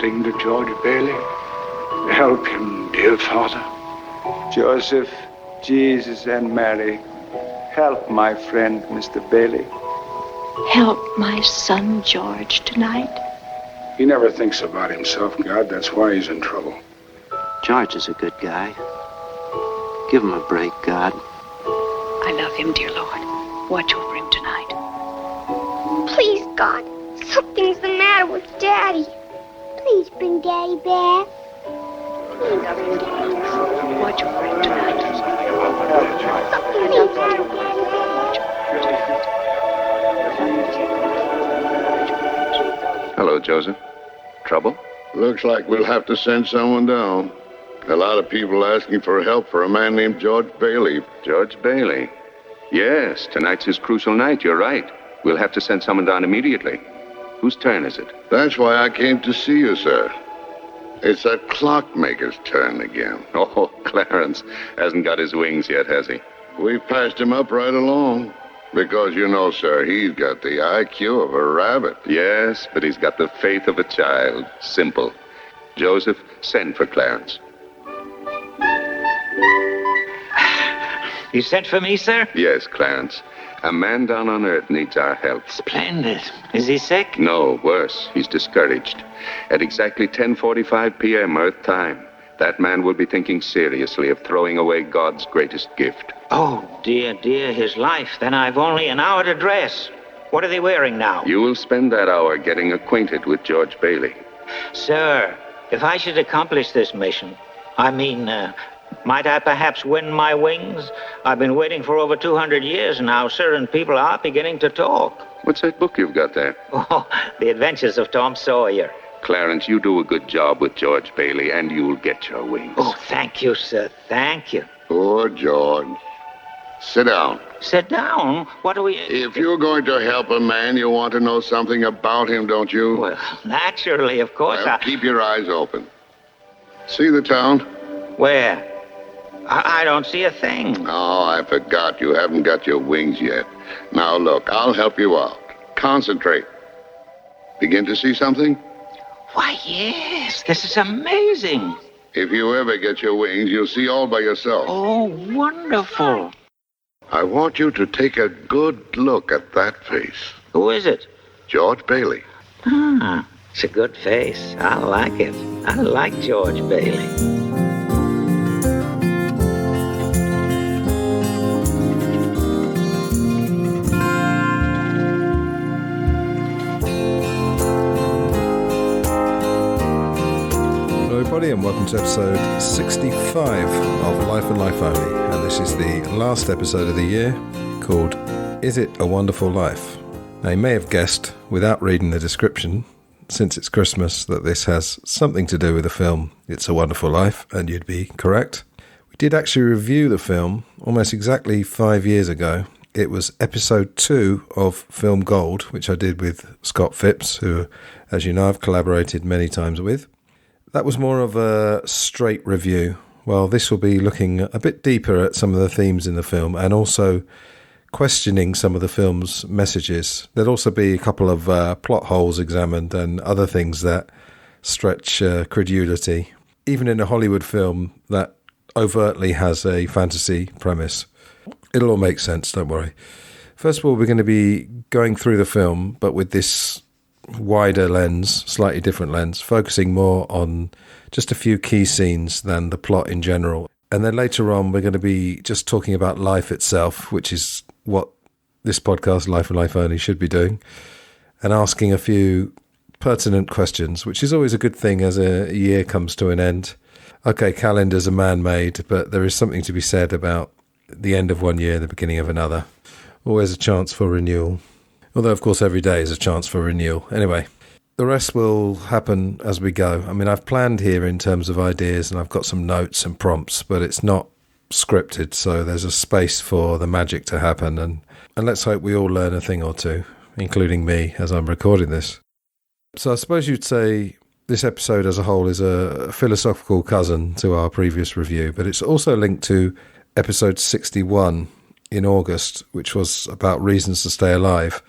something to George Bailey? Help him, dear Father. Joseph, Jesus, and Mary, help my friend, Mr. Bailey. Help my son George tonight. He never thinks about himself, God. That's why he's in trouble. George is a good guy. Give him a break, God. I love him, dear Lord. Watch over him tonight. Please, God, something's the matter with Daddy. Please bring Daddy back. Watch over him tonight. Hello, Joseph. Trouble? Looks like we'll have to send someone down. A lot of people asking for help for a man named George Bailey. George Bailey? Yes, tonight's his crucial night. You're right. We'll have to send someone down immediately. Whose turn is it? That's why I came to see you, sir. It's that clockmaker's turn again. Oh, Clarence hasn't got his wings yet, has he? We've passed him up right along. Because, you know, sir, he's got the IQ of a rabbit. Yes, but he's got the faith of a child. Simple. Joseph, send for Clarence. You sent for me, sir? Yes, Clarence. A man down on Earth needs our help. Splendid. Is he sick? No, worse. He's discouraged. At exactly 10:45 p.m. Earth time, that man will be thinking seriously of throwing away God's greatest gift. Oh, dear, his life. Then I've only an hour to dress. What are they wearing now? You will spend that hour getting acquainted with George Bailey. Sir, if I should accomplish this mission, might I perhaps win my wings? I've been waiting for over 200 years now, sir, and people are beginning to talk. What's that book you've got there? Oh, The Adventures of Tom Sawyer. Clarence, you do a good job with George Bailey, and you'll get your wings. Oh, thank you, sir. Thank you. Poor George. Sit down. Sit down? What are we... If you're going to help a man, you want to know something about him, don't you? Well, naturally, of course. Well, keep your eyes open. See the town? Where? I don't see a thing. Oh, I forgot. You haven't got your wings yet. Now, look, I'll help you out. Concentrate. Begin to see something? Why, yes. This is amazing. If you ever get your wings, you'll see all by yourself. Oh, wonderful. I want you to take a good look at that face. Who is it? George Bailey. Ah, it's a good face. I like it. I like George Bailey. And welcome to episode 65 of Life and Life Only, and this is the last episode of the year called Is It a Wonderful Life? Now you may have guessed without reading the description, since it's Christmas, that this has something to do with the film It's a Wonderful Life, and you'd be correct. We did actually review the film almost exactly 5 years ago. It was episode 2 of Film Gold, which I did with Scott Phipps, who, as you know, I've collaborated many times with. That was more of a straight review, while this will be looking a bit deeper at some of the themes in the film and also questioning some of the film's messages. There'll also be a couple of plot holes examined and other things that stretch credulity, even in a Hollywood film that overtly has a fantasy premise. It'll all make sense, don't worry. First of all, we're going to be going through the film, but with this wider lens, slightly different lens, focusing more on just a few key scenes than the plot in general. And then later on, we're going to be just talking about life itself, which is what this podcast, Life and Life Only, should be doing, and asking a few pertinent questions, which is always a good thing as a year comes to an end. Okay, calendars are man-made, but there is something to be said about the end of one year, the beginning of another. Always a chance for renewal. Although, of course, every day is a chance for renewal. Anyway, the rest will happen as we go. I mean, I've planned here in terms of ideas and I've got some notes and prompts, but it's not scripted, so there's a space for the magic to happen. And let's hope we all learn a thing or two, including me, as I'm recording this. So I suppose you'd say this episode as a whole is a philosophical cousin to our previous review, but it's also linked to episode 61 in August, which was about reasons to stay alive.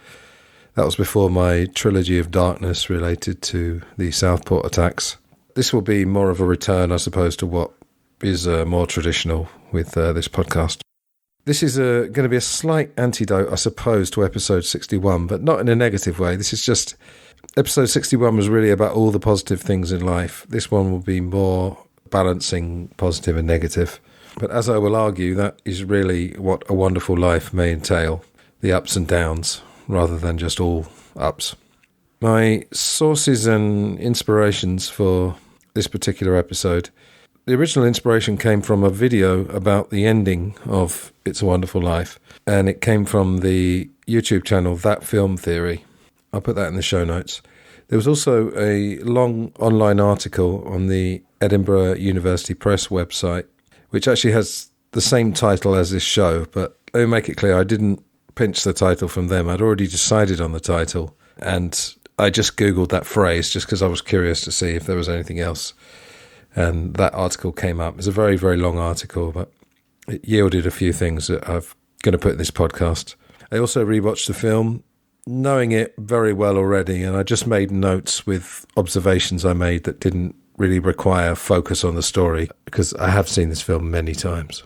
That was before my trilogy of darkness related to the Southport attacks. This will be more of a return, I suppose, to what is more traditional with this podcast. This is going to be a slight antidote, I suppose, to episode 61, but not in a negative way. This is just... Episode 61 was really about all the positive things in life. This one will be more balancing positive and negative. But as I will argue, that is really what a wonderful life may entail, the ups and downs, rather than just all ups. My sources and inspirations for this particular episode, the original inspiration came from a video about the ending of It's a Wonderful Life, and it came from the YouTube channel That Film Theory. I'll put that in the show notes. There was also a long online article on the Edinburgh University Press website, which actually has the same title as this show, but let me make it clear, I didn't pinch the title from them. I'd already decided on the title, and I just Googled that phrase just because I was curious to see if there was anything else. And that article came up. It's a very, very long article, but it yielded a few things that I'm going to put in this podcast. I also rewatched the film, knowing it very well already, and I just made notes with observations I made that didn't really require focus on the story, because I have seen this film many times.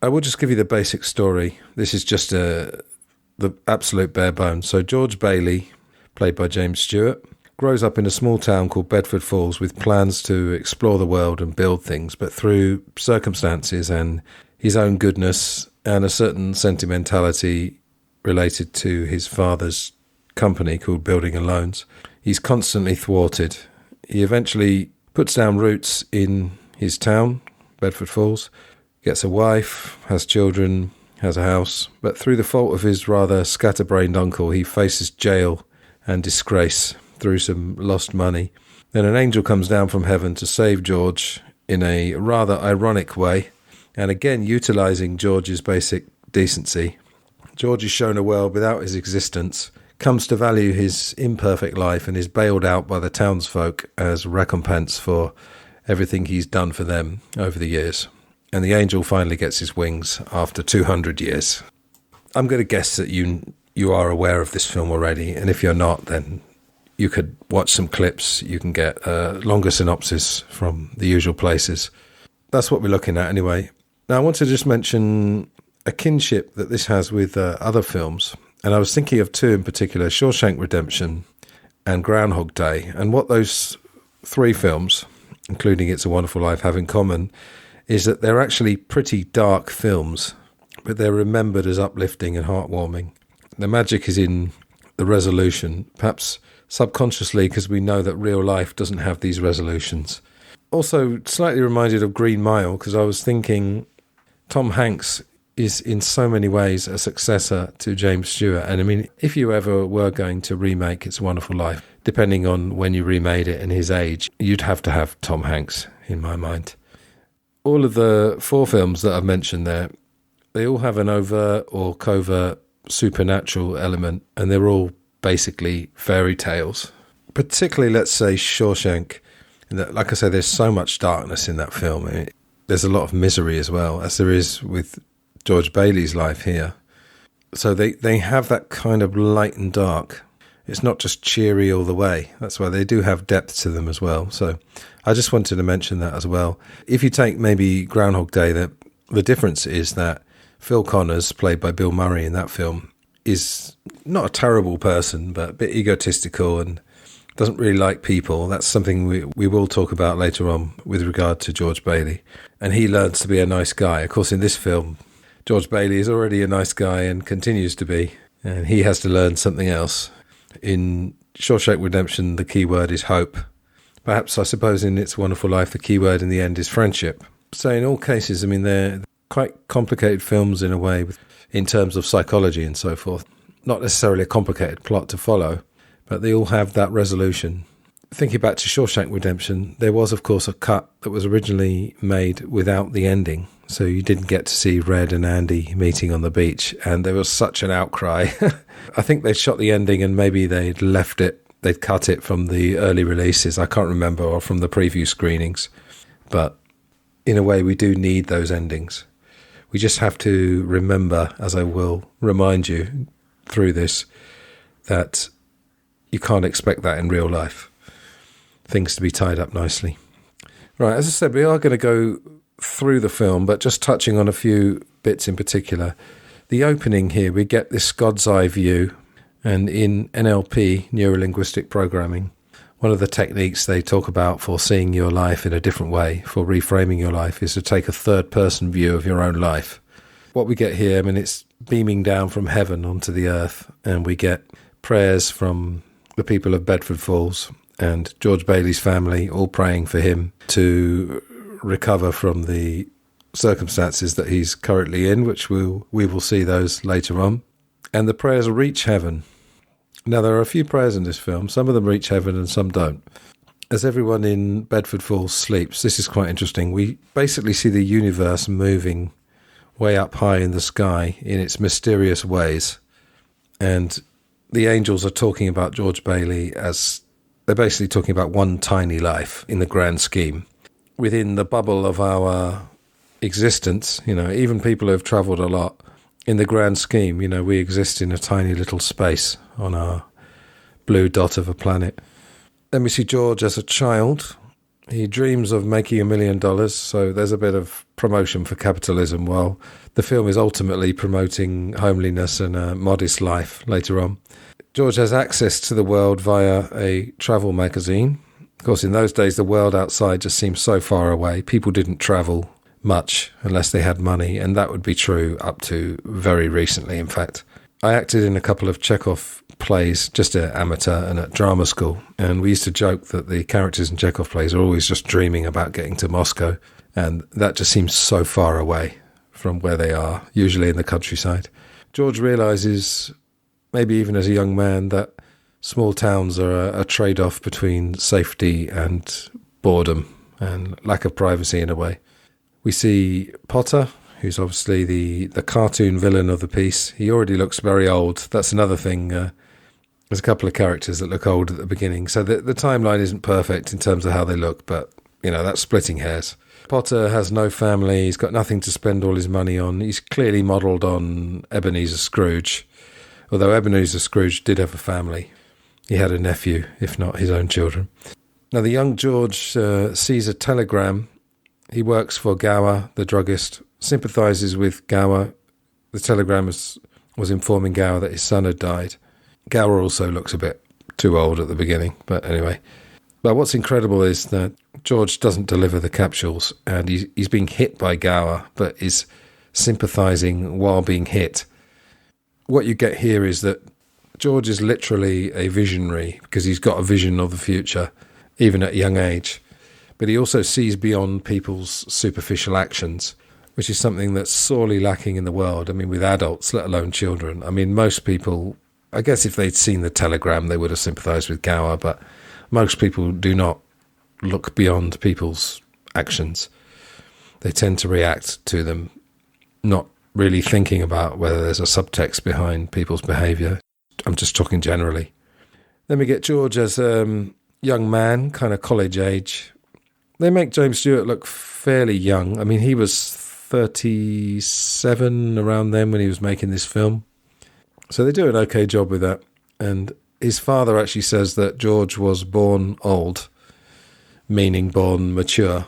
I will just give you the basic story. This is just the absolute bare bones. So George Bailey, played by James Stewart, grows up in a small town called Bedford Falls with plans to explore the world and build things, but through circumstances and his own goodness and a certain sentimentality related to his father's company called Building and Loans, he's constantly thwarted. He eventually puts down roots in his town, Bedford Falls, gets a wife, has children, has a house, but through the fault of his rather scatterbrained uncle, he faces jail and disgrace through some lost money. Then an angel comes down from heaven to save George in a rather ironic way, and again utilising George's basic decency. George is shown a world without his existence, comes to value his imperfect life, and is bailed out by the townsfolk as recompense for everything he's done for them over the years. And the angel finally gets his wings after 200 years. I'm going to guess that you are aware of this film already, and if you're not, then you could watch some clips. You can get a longer synopsis from the usual places. That's what we're looking at anyway. Now, I want to just mention a kinship that this has with other films. And I was thinking of two in particular, Shawshank Redemption and Groundhog Day. And what those three films, including It's a Wonderful Life, have in common is that they're actually pretty dark films, but they're remembered as uplifting and heartwarming. The magic is in the resolution, perhaps subconsciously because we know that real life doesn't have these resolutions. Also, slightly reminded of Green Mile, because I was thinking Tom Hanks is in so many ways a successor to James Stewart. And I mean, if you ever were going to remake It's a Wonderful Life, depending on when you remade it and his age, you'd have to have Tom Hanks, in my mind. All of the four films that I've mentioned there, they all have an overt or covert supernatural element, and they're all basically fairy tales. Particularly, let's say, Shawshank. Like I say, there's so much darkness in that film. I mean, there's a lot of misery as well, as there is with George Bailey's life here. So they have that kind of light and dark. It's not just cheery all the way. That's why they do have depth to them as well. So I just wanted to mention that as well. If you take maybe Groundhog Day, the difference is that Phil Connors, played by Bill Murray in that film, is not a terrible person, but a bit egotistical and doesn't really like people. That's something we will talk about later on with regard to George Bailey. And he learns to be a nice guy. Of course, in this film, George Bailey is already a nice guy and continues to be, and he has to learn something else. In Shawshank Redemption, the key word is hope. Perhaps, I suppose, in It's a Wonderful Life, the key word in the end is friendship. So in all cases, I mean, they're quite complicated films in a way, in terms of psychology and so forth. Not necessarily a complicated plot to follow, but they all have that resolution. Thinking back to Shawshank Redemption, there was, of course, a cut that was originally made without the ending. So you didn't get to see Red and Andy meeting on the beach, and there was such an outcry. I think they'd shot the ending and maybe they'd left it, they'd cut it from the early releases, I can't remember, or from the preview screenings. But in a way, we do need those endings. We just have to remember, as I will remind you through this, that you can't expect that in real life. Things to be tied up nicely. Right, as I said, we are going to go through the film, but just touching on a few bits in particular. The opening here, we get this God's eye view, and in NLP, neuro-linguistic programming, one of the techniques they talk about for seeing your life in a different way, for reframing your life, is to take a third-person view of your own life. What we get here, I mean, it's beaming down from heaven onto the earth, and we get prayers from the people of Bedford Falls and George Bailey's family, all praying for him to recover from the circumstances that he's currently in, which we will see those later on. And the prayers reach heaven. Now, there are a few prayers in this film. Some of them reach heaven and some don't. As everyone in Bedford Falls sleeps, this is quite interesting. We basically see the universe moving way up high in the sky in its mysterious ways. And the angels are talking about George Bailey as they're basically talking about one tiny life in the grand scheme. Within the bubble of our existence, even people who have travelled a lot, in the grand scheme, we exist in a tiny little space on our blue dot of a planet. Then we see George as a child. He dreams of making $1 million, so there's a bit of promotion for capitalism, while the film is ultimately promoting homeliness and a modest life later on. George has access to the world via a travel magazine. Of course, in those days, the world outside just seemed so far away. People didn't travel much unless they had money, and that would be true up to very recently, in fact. I acted in a couple of Chekhov plays, just at amateur and at drama school, and we used to joke that the characters in Chekhov plays are always just dreaming about getting to Moscow, and that just seems so far away from where they are, usually in the countryside. George realises, maybe even as a young man, that small towns are a trade-off between safety and boredom and lack of privacy in a way. We see Potter, who's obviously the cartoon villain of the piece. He already looks very old. That's another thing. There's a couple of characters that look old at the beginning. So the timeline isn't perfect in terms of how they look, but, that's splitting hairs. Potter has no family. He's got nothing to spend all his money on. He's clearly modelled on Ebenezer Scrooge, although Ebenezer Scrooge did have a family. He had a nephew, if not his own children. Now, the young George sees a telegram. He works for Gower, the druggist, sympathises with Gower. The telegram was informing Gower that his son had died. Gower also looks a bit too old at the beginning, but anyway. But what's incredible is that George doesn't deliver the capsules, and he's being hit by Gower, but is sympathising while being hit. What you get here is that George is literally a visionary, because he's got a vision of the future, even at a young age. But he also sees beyond people's superficial actions, which is something that's sorely lacking in the world. I mean, with adults, let alone children. I mean, most people, I guess if they'd seen the telegram, they would have sympathised with Gower, but most people do not look beyond people's actions. They tend to react to them, not really thinking about whether there's a subtext behind people's behaviour. I'm just talking generally. Then we get George as a young man, kind of college age. They make James Stewart look fairly young. I mean, he was 37 around then when he was making this film. So they do an okay job with that. And his father actually says that George was born old, meaning born mature.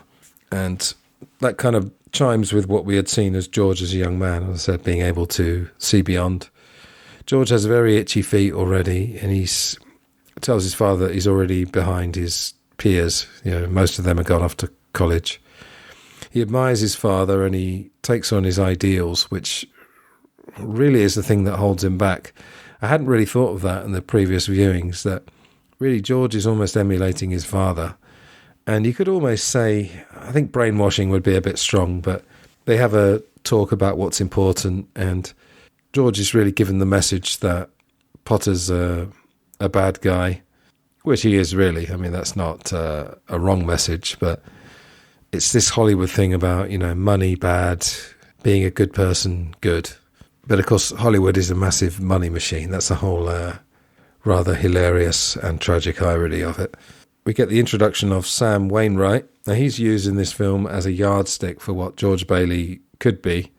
And that kind of chimes with what we had seen as George as a young man, as I said, being able to see beyond. George has very itchy feet already, and he tells his father that he's already behind his peers. Most of them have gone off to college. He admires his father, and he takes on his ideals, which really is the thing that holds him back. I hadn't really thought of that in the previous viewings, that really George is almost emulating his father. And you could almost say, I think brainwashing would be a bit strong, but they have a talk about what's important, and George is really given the message that Potter's a bad guy, which he is really. I mean, that's not a wrong message, but it's this Hollywood thing about, money bad, being a good person good. But of course, Hollywood is a massive money machine. That's the whole rather hilarious and tragic irony of it. We get the introduction of Sam Wainwright. Now, he's used in this film as a yardstick for what George Bailey could be.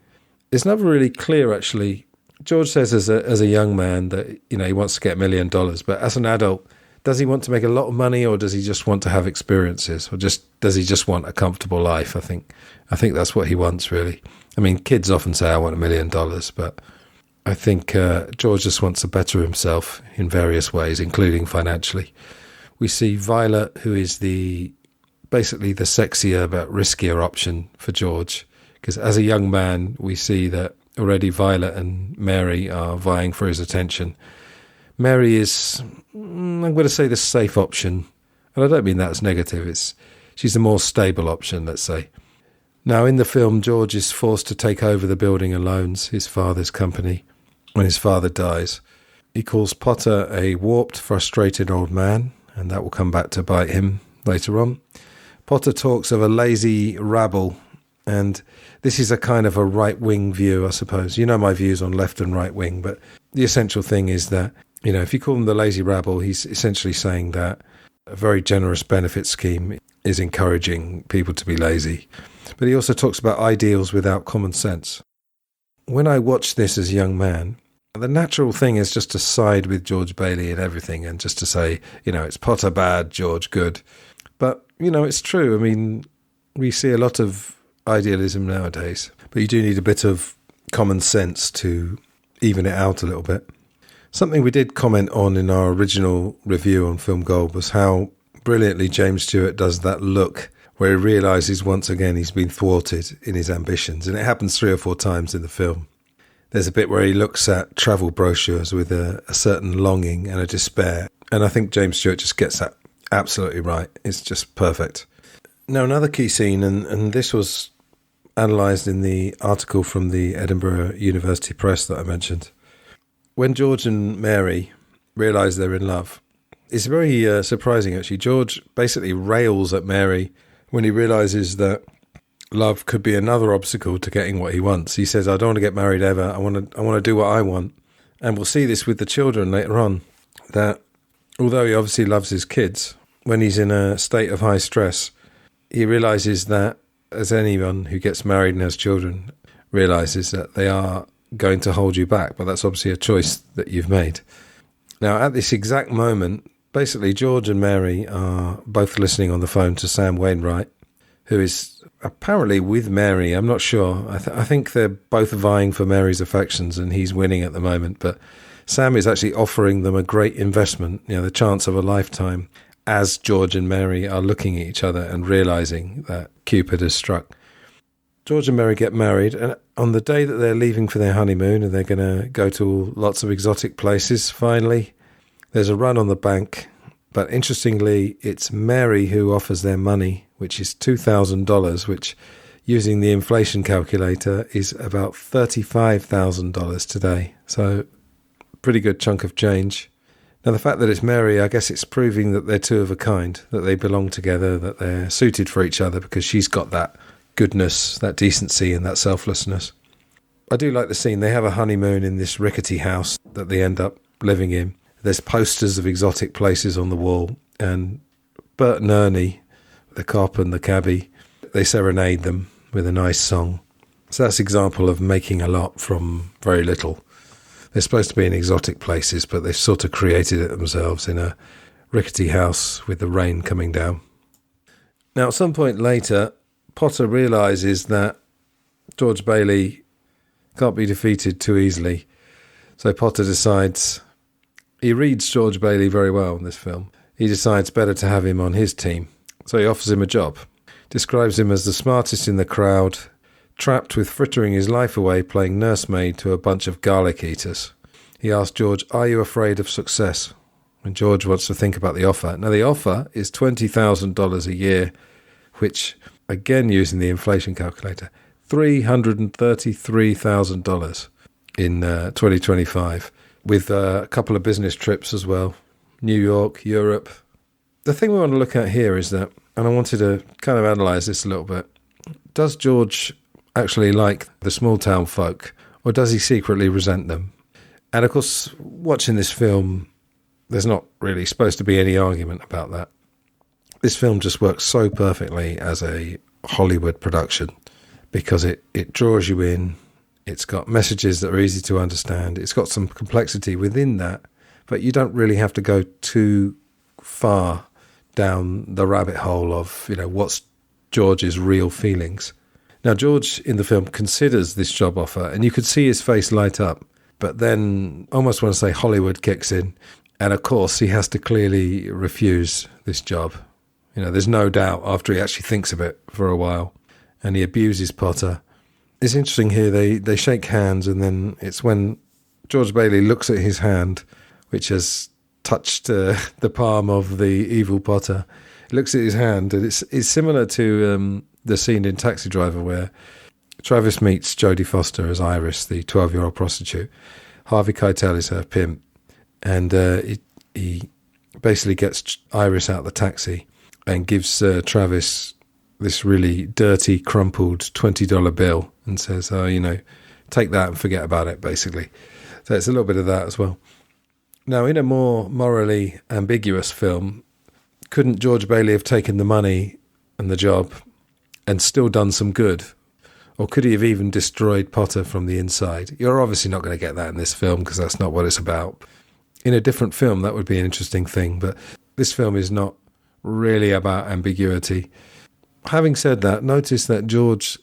It's never really clear, actually, George says as a young man that, you know, he wants to get $1 million, but as an adult, does he want to make a lot of money, or does he just want to have experiences, or does he just want a comfortable life? I think that's what he wants, really. I mean, kids often say, I want $1 million, but I think George just wants to better himself in various ways, including financially. We see Violet, who is basically the sexier but riskier option for George, because as a young man, we see that already Violet and Mary are vying for his attention. Mary is, I'm going to say, the safe option, and I don't mean that as negative. She's the more stable option, let's say. Now, in the film, George is forced to take over the building and loans, his father's company, when his father dies. He calls Potter a warped, frustrated old man, and that will come back to bite him later on. Potter talks of a lazy rabble, and this is a kind of a right-wing view, I suppose. You know my views on left and right wing, but the essential thing is that, you know, if you call them the lazy rabble, he's essentially saying that a very generous benefit scheme is encouraging people to be lazy. But he also talks about ideals without common sense. When I watched this as a young man, the natural thing is just to side with George Bailey and everything, and just to say, you know, it's Potter bad, George good. But, you know, it's true. I mean, we see a lot of idealism nowadays, but you do need a bit of common sense to even it out a little bit. Something we did comment on in our original review on Film Gold was how brilliantly James Stewart does that look where he realises once again he's been thwarted in his ambitions, and it happens 3 or 4 times in the film. There's a bit where he looks at travel brochures with a certain longing and a despair, and I think James Stewart just gets that absolutely right. It's just perfect. Now, another key scene, and this was analysed in the article from the Edinburgh University Press that I mentioned. When George and Mary realise they're in love, it's very surprising, actually. George basically rails at Mary when he realises that love could be another obstacle to getting what he wants. He says, I don't want to get married ever. I want to do what I want. And we'll see this with the children later on, that although he obviously loves his kids, when he's in a state of high stress, he realises that, as anyone who gets married and has children realises, that they are going to hold you back. But that's obviously a choice that you've made. Now, at this exact moment, basically George and Mary are both listening on the phone to Sam Wainwright, who is apparently with Mary. I'm not sure. I think they're both vying for Mary's affections, and he's winning at the moment. But Sam is actually offering them a great investment, you know, the chance of a lifetime, as George and Mary are looking at each other and realising that Cupid has struck. George and Mary get married, and on the day that they're leaving for their honeymoon, and they're going to go to lots of exotic places, finally, there's a run on the bank. But interestingly, it's Mary who offers their money, which is $2,000, which, using the inflation calculator, is about $35,000 today. So, pretty good chunk of change. Now, the fact that it's Mary, I guess it's proving that they're two of a kind, that they belong together, that they're suited for each other, because she's got that goodness, that decency, and that selflessness. I do like the scene. They have a honeymoon in this rickety house that they end up living in. There's posters of exotic places on the wall, and Bert and Ernie, the cop and the cabbie, they serenade them with a nice song. So that's an example of making a lot from very little. They're supposed to be in exotic places, but they've sort of created it themselves in a rickety house with the rain coming down. Now, at some point later, Potter realises that George Bailey can't be defeated too easily. So Potter decides, he reads George Bailey very well in this film. He decides better to have him on his team. So he offers him a job, describes him as the smartest in the crowd, trapped with frittering his life away playing nursemaid to a bunch of garlic eaters. He asked George, are you afraid of success? And George wants to think about the offer. Now, the offer is $20,000 a year, which, again using the inflation calculator, $333,000 in 2025, with a couple of business trips as well, New York, Europe. The thing we want to look at here is that, and I wanted to kind of analyse this a little bit, does George actually like the small town folk, or does he secretly resent them? And of course, watching this film, there's not really supposed to be any argument about that. This film just works so perfectly as a Hollywood production because it draws you in, It's got messages that are easy to understand. It's got some complexity within that, but you don't really have to go too far down the rabbit hole of, what's George's real feelings. Now, George in the film considers this job offer, and you could see his face light up, but then almost want to say Hollywood kicks in, and of course he has to clearly refuse this job. There's no doubt after he actually thinks of it for a while, and he abuses Potter. It's interesting here, they shake hands, and then it's when George Bailey looks at his hand, which has touched the palm of the evil Potter. He looks at his hand, and it's similar to the scene in Taxi Driver where Travis meets Jodie Foster as Iris, the 12-year-old prostitute. Harvey Keitel is her pimp, and he basically gets Iris out of the taxi and gives Travis this really dirty, crumpled $20 bill and says, take that and forget about it, basically. So it's a little bit of that as well. Now, in a more morally ambiguous film, couldn't George Bailey have taken the money and the job and still done some good? Or could he have even destroyed Potter from the inside? You're obviously not going to get that in this film because that's not what it's about. In a different film, that would be an interesting thing, but this film is not really about ambiguity. Having said that, notice that George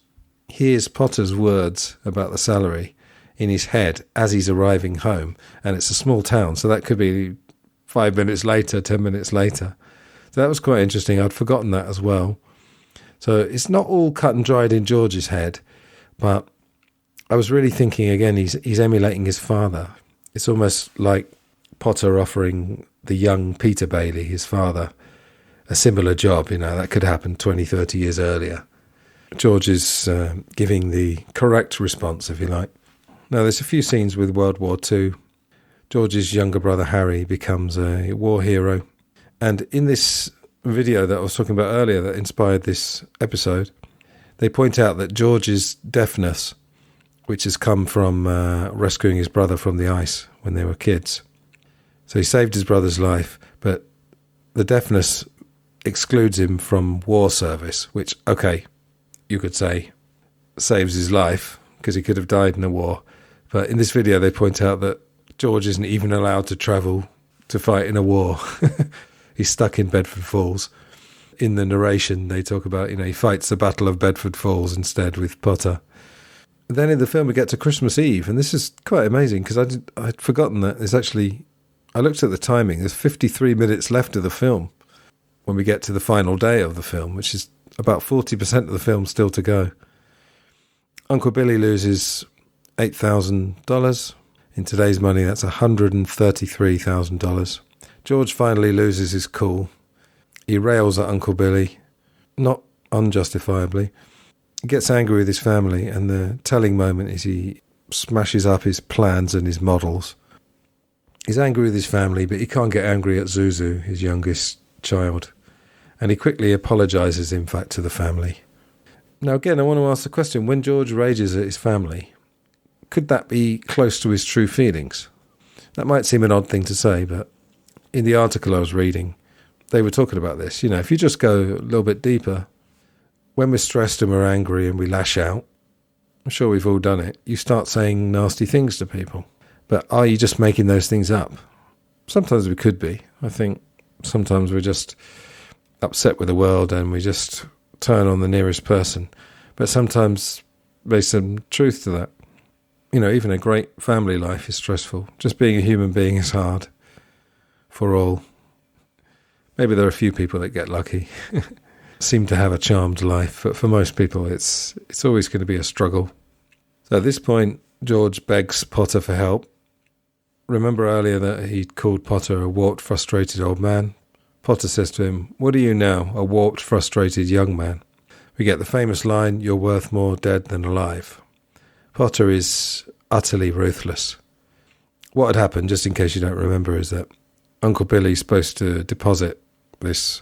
hears Potter's words about the salary in his head as he's arriving home, and it's a small town, so that could be 5 minutes later, 10 minutes later. So that was quite interesting. I'd forgotten that as well. So it's not all cut and dried in George's head, but I was really thinking, again, he's emulating his father. It's almost like Potter offering the young Peter Bailey, his father, a similar job, that could happen 20, 30 years earlier. George is giving the correct response, if you like. Now, there's a few scenes with World War II. George's younger brother, Harry, becomes a war hero. And in this video that I was talking about earlier that inspired this episode, they point out that George's deafness, which has come from rescuing his brother from the ice when they were kids. So he saved his brother's life, but the deafness excludes him from war service, which, okay, you could say saves his life because he could have died in a war. But in this video, they point out that George isn't even allowed to travel to fight in a war. He's stuck in Bedford Falls. In the narration, they talk about, he fights the Battle of Bedford Falls instead with Potter. Then in the film, we get to Christmas Eve, and this is quite amazing because I'd forgotten that there's actually, I looked at the timing, there's 53 minutes left of the film when we get to the final day of the film, which is about 40% of the film still to go. Uncle Billy loses $8,000. In today's money, that's $133,000. George finally loses his cool. He rails at Uncle Billy, not unjustifiably. He gets angry with his family, and the telling moment is he smashes up his plans and his models. He's angry with his family, but he can't get angry at Zuzu, his youngest child. And he quickly apologises, in fact, to the family. Now, again, I want to ask the question, when George rages at his family, could that be close to his true feelings? That might seem an odd thing to say, but in the article I was reading, they were talking about this. If you just go a little bit deeper, when we're stressed and we're angry and we lash out, I'm sure we've all done it, you start saying nasty things to people. But are you just making those things up? Sometimes we could be. I think sometimes we're just upset with the world and we just turn on the nearest person. But sometimes there's some truth to that. Even a great family life is stressful. Just being a human being is hard for all. Maybe there are a few people that get lucky, seem to have a charmed life, but for most people it's always going to be a struggle. So at this point, George begs Potter for help. Remember earlier that he'd called Potter a warped, frustrated old man? Potter says to him, "What are you now, a warped, frustrated young man?" We get the famous line, "You're worth more dead than alive." Potter is utterly ruthless. What had happened, just in case you don't remember, is that Uncle Billy's supposed to deposit this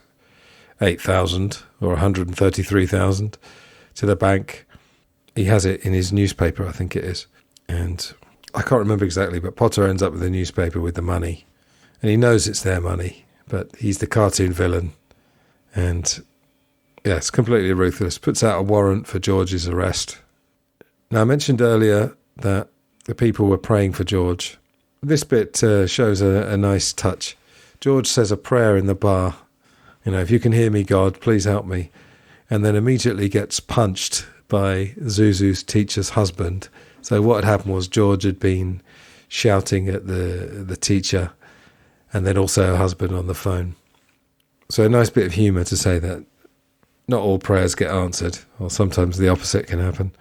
$8,000 or $133,000 to the bank. He has it in his newspaper, I think it is. And I can't remember exactly, but Potter ends up with the newspaper with the money. And he knows it's their money, but he's the cartoon villain. And yeah, it's completely ruthless. Puts out a warrant for George's arrest. Now, I mentioned earlier that the people were praying for George. This bit shows a nice touch. George says a prayer in the bar. If you can hear me, God, please help me. And then immediately gets punched by Zuzu's teacher's husband. So what had happened was George had been shouting at the teacher and then also her husband on the phone. So a nice bit of humour to say that not all prayers get answered, or sometimes the opposite can happen.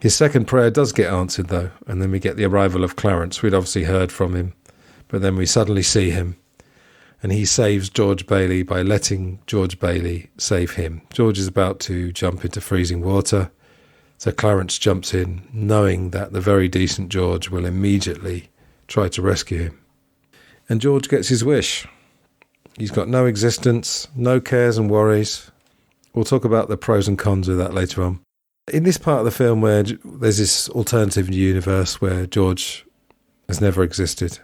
His second prayer does get answered, though, and then we get the arrival of Clarence. We'd obviously heard from him, but then we suddenly see him, and he saves George Bailey by letting George Bailey save him. George is about to jump into freezing water, so Clarence jumps in, knowing that the very decent George will immediately try to rescue him. And George gets his wish. He's got no existence, no cares and worries. We'll talk about the pros and cons of that later on. In this part of the film where there's this alternative universe where George has never existed,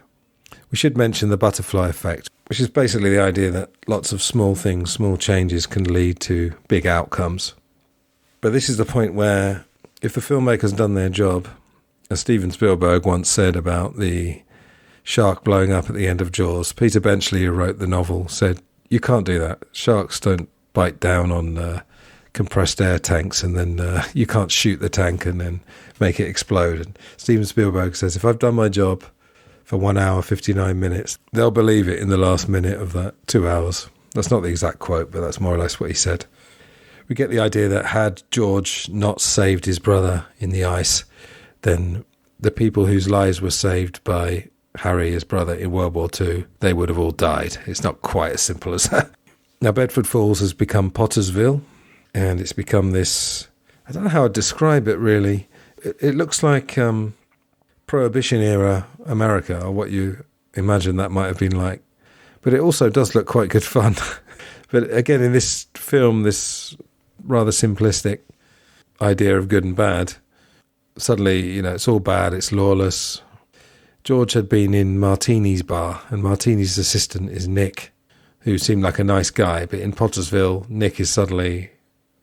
we should mention the butterfly effect, which is basically the idea that lots of small things, small changes can lead to big outcomes. But this is the point where if the filmmakers done their job, as Steven Spielberg once said about the shark blowing up at the end of Jaws, Peter Benchley, who wrote the novel, said, you can't do that. Sharks don't bite down on compressed air tanks and then you can't shoot the tank and then make it explode. And Steven Spielberg says, if I've done my job for 1 hour, 59 minutes, they'll believe it in the last minute of that 2 hours. That's not the exact quote, but that's more or less what he said. We get the idea that had George not saved his brother in the ice, then the people whose lives were saved by Harry, his brother, in World War II, they would have all died. It's not quite as simple as that. Now, Bedford Falls has become Pottersville, and it's become this, I don't know how I'd describe it really. It looks like Prohibition-era America, or what you imagine that might have been like. But it also does look quite good fun. But again, in this film, this rather simplistic idea of good and bad, suddenly, it's all bad, it's lawless. George had been in Martini's bar, and Martini's assistant is Nick, who seemed like a nice guy, but in Pottersville, Nick is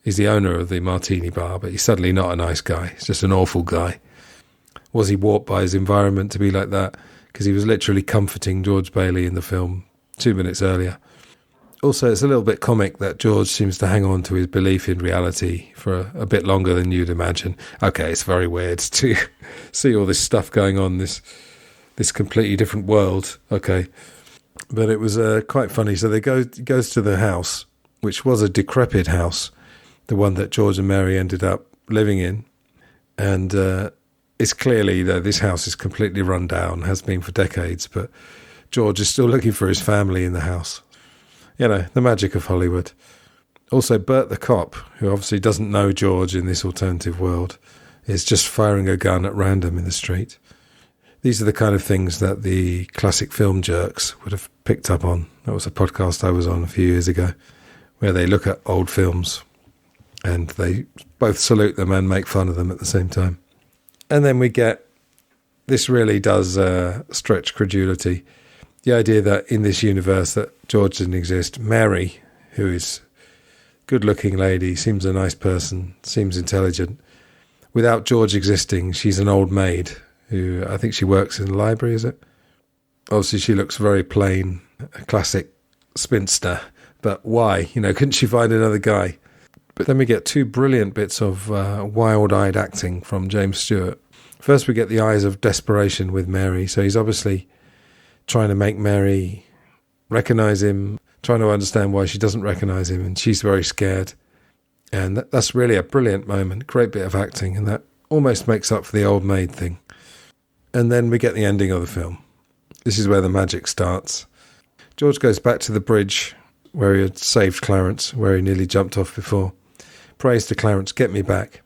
he's the owner of the Martini bar, but he's suddenly not a nice guy. He's just an awful guy. Was he warped by his environment to be like that? Because he was literally comforting George Bailey in the film 2 minutes earlier. Also, it's a little bit comic that George seems to hang on to his belief in reality for a bit longer than you'd imagine. Okay, it's very weird to see all this stuff going on, this completely different world. Okay. But it was quite funny. So he goes to the house, which was a decrepit house, the one that George and Mary ended up living in. And it's clearly that this house is completely run down, has been for decades, but George is still looking for his family in the house. The magic of Hollywood. Also, Bert the cop, who obviously doesn't know George in this alternative world, is just firing a gun at random in the street. These are the kind of things that the classic film jerks would have picked up on. That was a podcast I was on a few years ago, where they look at old films and they both salute them and make fun of them at the same time. And then we get, this really does stretch credulity, the idea that in this universe that George didn't exist. Mary, who is a good-looking lady, seems a nice person, seems intelligent. Without George existing, she's an old maid who I think she works in the library, is it? Obviously, she looks very plain, a classic spinster. But why? Couldn't she find another guy? But then we get two brilliant bits of wild-eyed acting from James Stewart. First, we get the eyes of desperation with Mary. So he's obviously trying to make Mary recognise him, trying to understand why she doesn't recognise him, and she's very scared. And that's really a brilliant moment, great bit of acting, and that almost makes up for the old maid thing. And then we get the ending of the film. This is where the magic starts. George goes back to the bridge where he had saved Clarence, where he nearly jumped off before. Prays to Clarence, get me back.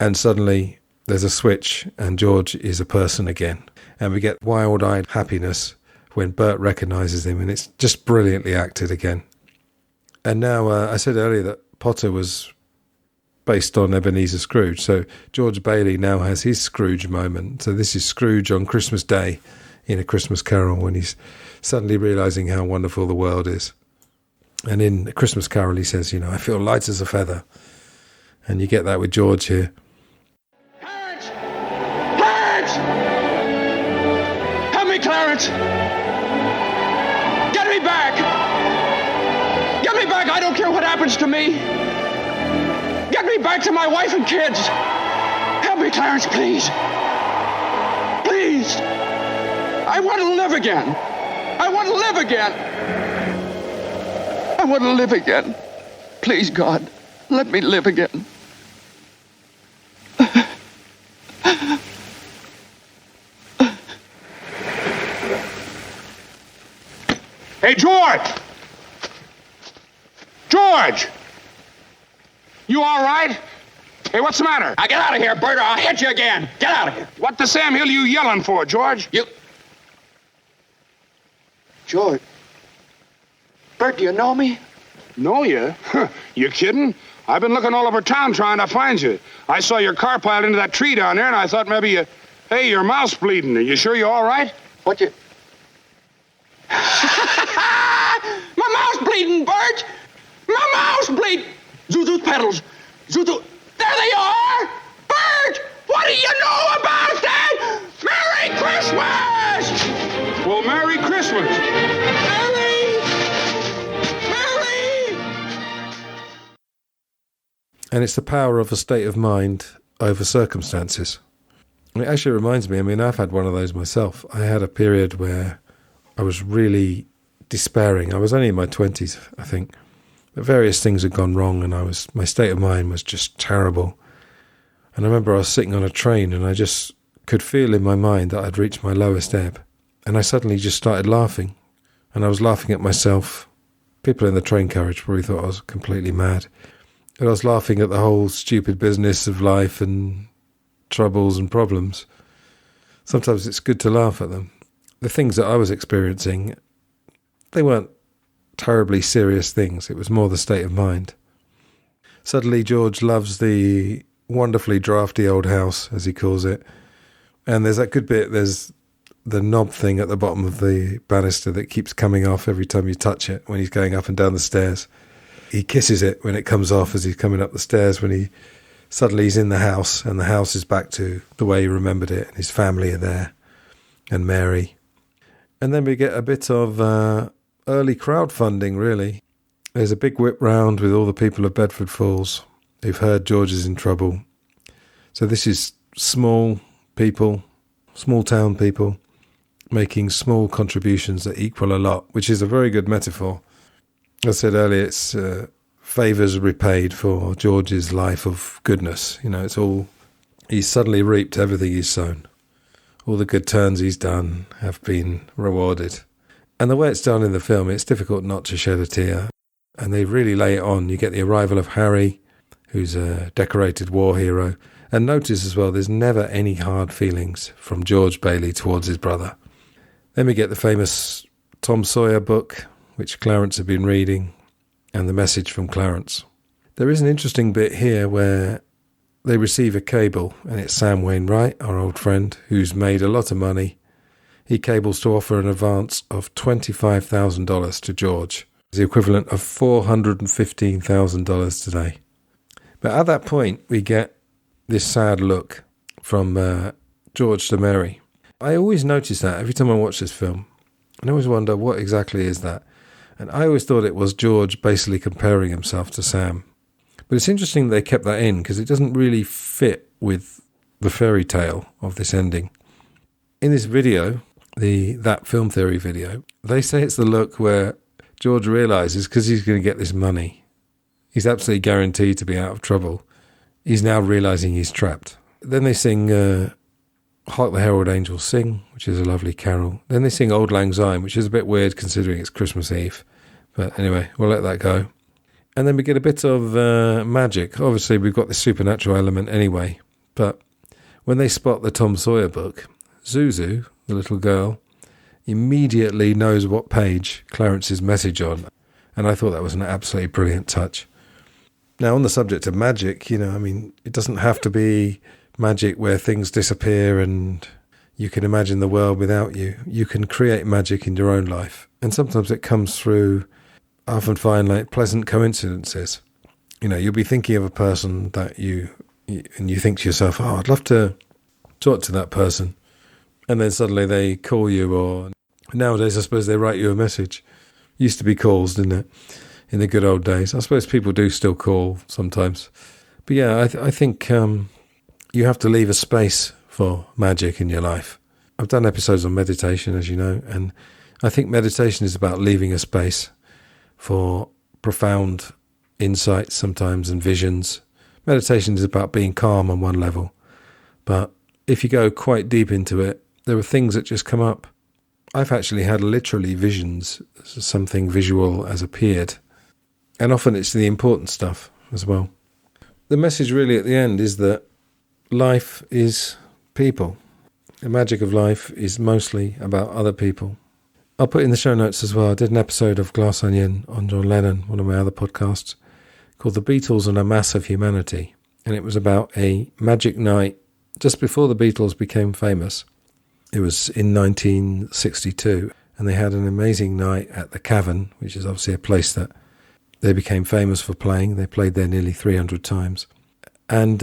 And suddenly there's a switch and George is a person again. And we get wild-eyed happiness when Bert recognises him, and it's just brilliantly acted again. And now, I said earlier that Potter was based on Ebenezer Scrooge. So George Bailey now has his Scrooge moment. So this is Scrooge on Christmas Day in A Christmas Carol, when he's suddenly realising how wonderful the world is. And in A Christmas Carol he says, I feel light as a feather. And you get that with George here. Clarence! Clarence! Get me back! Get me back! I don't care what happens to me! Get me back to my wife and kids! Help me, Clarence, please! Please! I want to live again! I want to live again! I want to live again. Please, God, let me live again. Hey, George! George! You all right? Hey, what's the matter? Now get out of here, Bert, or I'll hit you again. Get out of here. What the Sam Hill you yelling for, George? George. Bert, do you know me? Know you? You kidding? I've been looking all over town trying to find you. I saw your car piled into that tree down there, and I thought maybe you... Hey, your mouth's bleeding. Are you sure you're all right? What you... My mouth's bleeding, Bert! My mouth's bleeding! Zuzu's pedals. Zuzu... There they are! Bert! What do you know about that? Merry Christmas! Well, Merry Christmas! And it's the power of a state of mind over circumstances. And it actually reminds me, I've had one of those myself. I had a period where I was really despairing. I was only in my 20s, I think. But various things had gone wrong, and my state of mind was just terrible. And I remember I was sitting on a train, and I just could feel in my mind that I'd reached my lowest ebb. And I suddenly just started laughing. And I was laughing at myself. People in the train carriage probably thought I was completely mad. And I was laughing at the whole stupid business of life and troubles and problems. Sometimes it's good to laugh at them. The things that I was experiencing, they weren't terribly serious things. It was more the state of mind. Suddenly George loves the wonderfully drafty old house, as he calls it. And there's that good bit, there's the knob thing at the bottom of the banister that keeps coming off every time you touch it when he's going up and down the stairs. He kisses it when it comes off as he's coming up the stairs, when he's in the house, and the house is back to the way he remembered it, and his family are there, and Mary. And then we get a bit of early crowdfunding, really. There's a big whip round with all the people of Bedford Falls who've heard George is in trouble. So this is small people, small town people, making small contributions that equal a lot, which is a very good metaphor. As I said earlier, it's favours repaid for George's life of goodness. It's all, he's suddenly reaped everything he's sown. All the good turns he's done have been rewarded. And the way it's done in the film, it's difficult not to shed a tear. And they really lay it on. You get the arrival of Harry, who's a decorated war hero. And notice as well, there's never any hard feelings from George Bailey towards his brother. Then we get the famous Tom Sawyer book, which Clarence had been reading, and the message from Clarence. There is an interesting bit here where they receive a cable, and it's Sam Wainwright, our old friend, who's made a lot of money. He cables to offer an advance of $25,000 to George, the equivalent of $415,000 today. But at that point, we get this sad look from George to Mary. I always notice that every time I watch this film. And I always wonder, what exactly is that? And I always thought it was George basically comparing himself to Sam. But it's interesting they kept that in, because it doesn't really fit with the fairy tale of this ending. In this video, that film theory video, they say it's the look where George realises, because he's going to get this money, he's absolutely guaranteed to be out of trouble. He's now realising he's trapped. Then they sing Hark the Herald Angels Sing, which is a lovely carol. Then they sing Auld Lang Syne, which is a bit weird considering it's Christmas Eve. But anyway, we'll let that go. And then we get a bit of magic. Obviously, we've got the supernatural element anyway. But when they spot the Tom Sawyer book, Zuzu, the little girl, immediately knows what page Clarence's message on. And I thought that was an absolutely brilliant touch. Now, on the subject of magic, it doesn't have to be magic where things disappear and you can imagine the world without you. You can create magic in your own life. And sometimes it comes through, I often find, pleasant coincidences. You'll be thinking of a person that you think to yourself, I'd love to talk to that person. and then suddenly they call you, or nowadays I suppose they write you a message. Used to be calls, didn't it, in the good old days? I suppose people do still call sometimes. But yeah, I think you have to leave a space for magic in your life. I've done episodes on meditation, as you know, and I think meditation is about leaving a space for profound insights sometimes and visions. Meditation is about being calm on one level, but if you go quite deep into it, there are things that just come up. I've actually had literally visions, something visual has appeared, and often it's the important stuff as well. The message really at the end is that life is people. The magic of life is mostly about other people. I'll put in the show notes as well. I did an episode of Glass Onion on John Lennon, one of my other podcasts, called The Beatles and a Mass of Humanity. And it was about a magic night just before the Beatles became famous. It was in 1962, and they had an amazing night at the Cavern, which is obviously a place that they became famous for playing. They played there nearly 300 times. And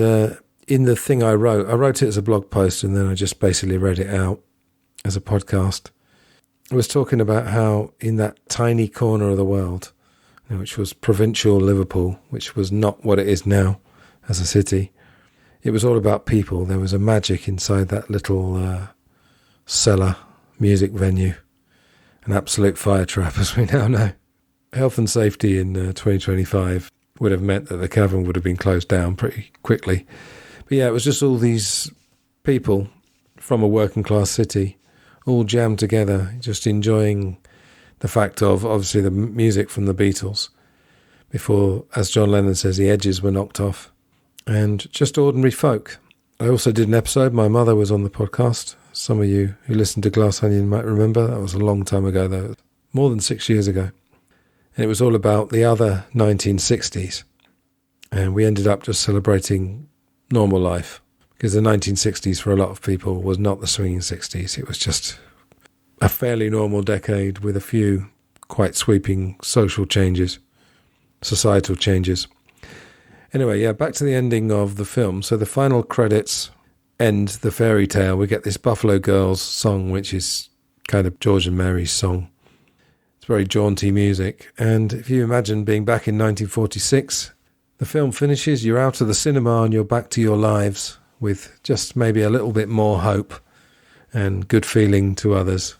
in the thing I wrote it as a blog post, and then I just basically read it out as a podcast. I was talking about how in that tiny corner of the world, which was provincial Liverpool, which was not what it is now as a city, it was all about people. There was a magic inside that little cellar music venue, an absolute fire trap, as we now know. Health and safety in 2025 would have meant that the Cavern would have been closed down pretty quickly. But yeah, it was just all these people from a working class city all jammed together, just enjoying the fact of, obviously, the music from the Beatles before, as John Lennon says, the edges were knocked off, and just ordinary folk. I also did an episode, my mother was on the podcast. Some of you who listened to Glass Onion might remember. That was a long time ago, though, more than 6 years ago. And it was all about the other 1960s. And we ended up just celebrating normal life, because the 1960s for a lot of people was not the swinging 60s. It was just a fairly normal decade with a few quite sweeping social changes, societal changes. Anyway, yeah, back to the ending of the film. So the final credits end the fairy tale. We get this Buffalo Girls song, which is kind of George and Mary's song. It's very jaunty music. And if you imagine being back in 1946, the film finishes, you're out of the cinema and you're back to your lives with just maybe a little bit more hope and good feeling to others.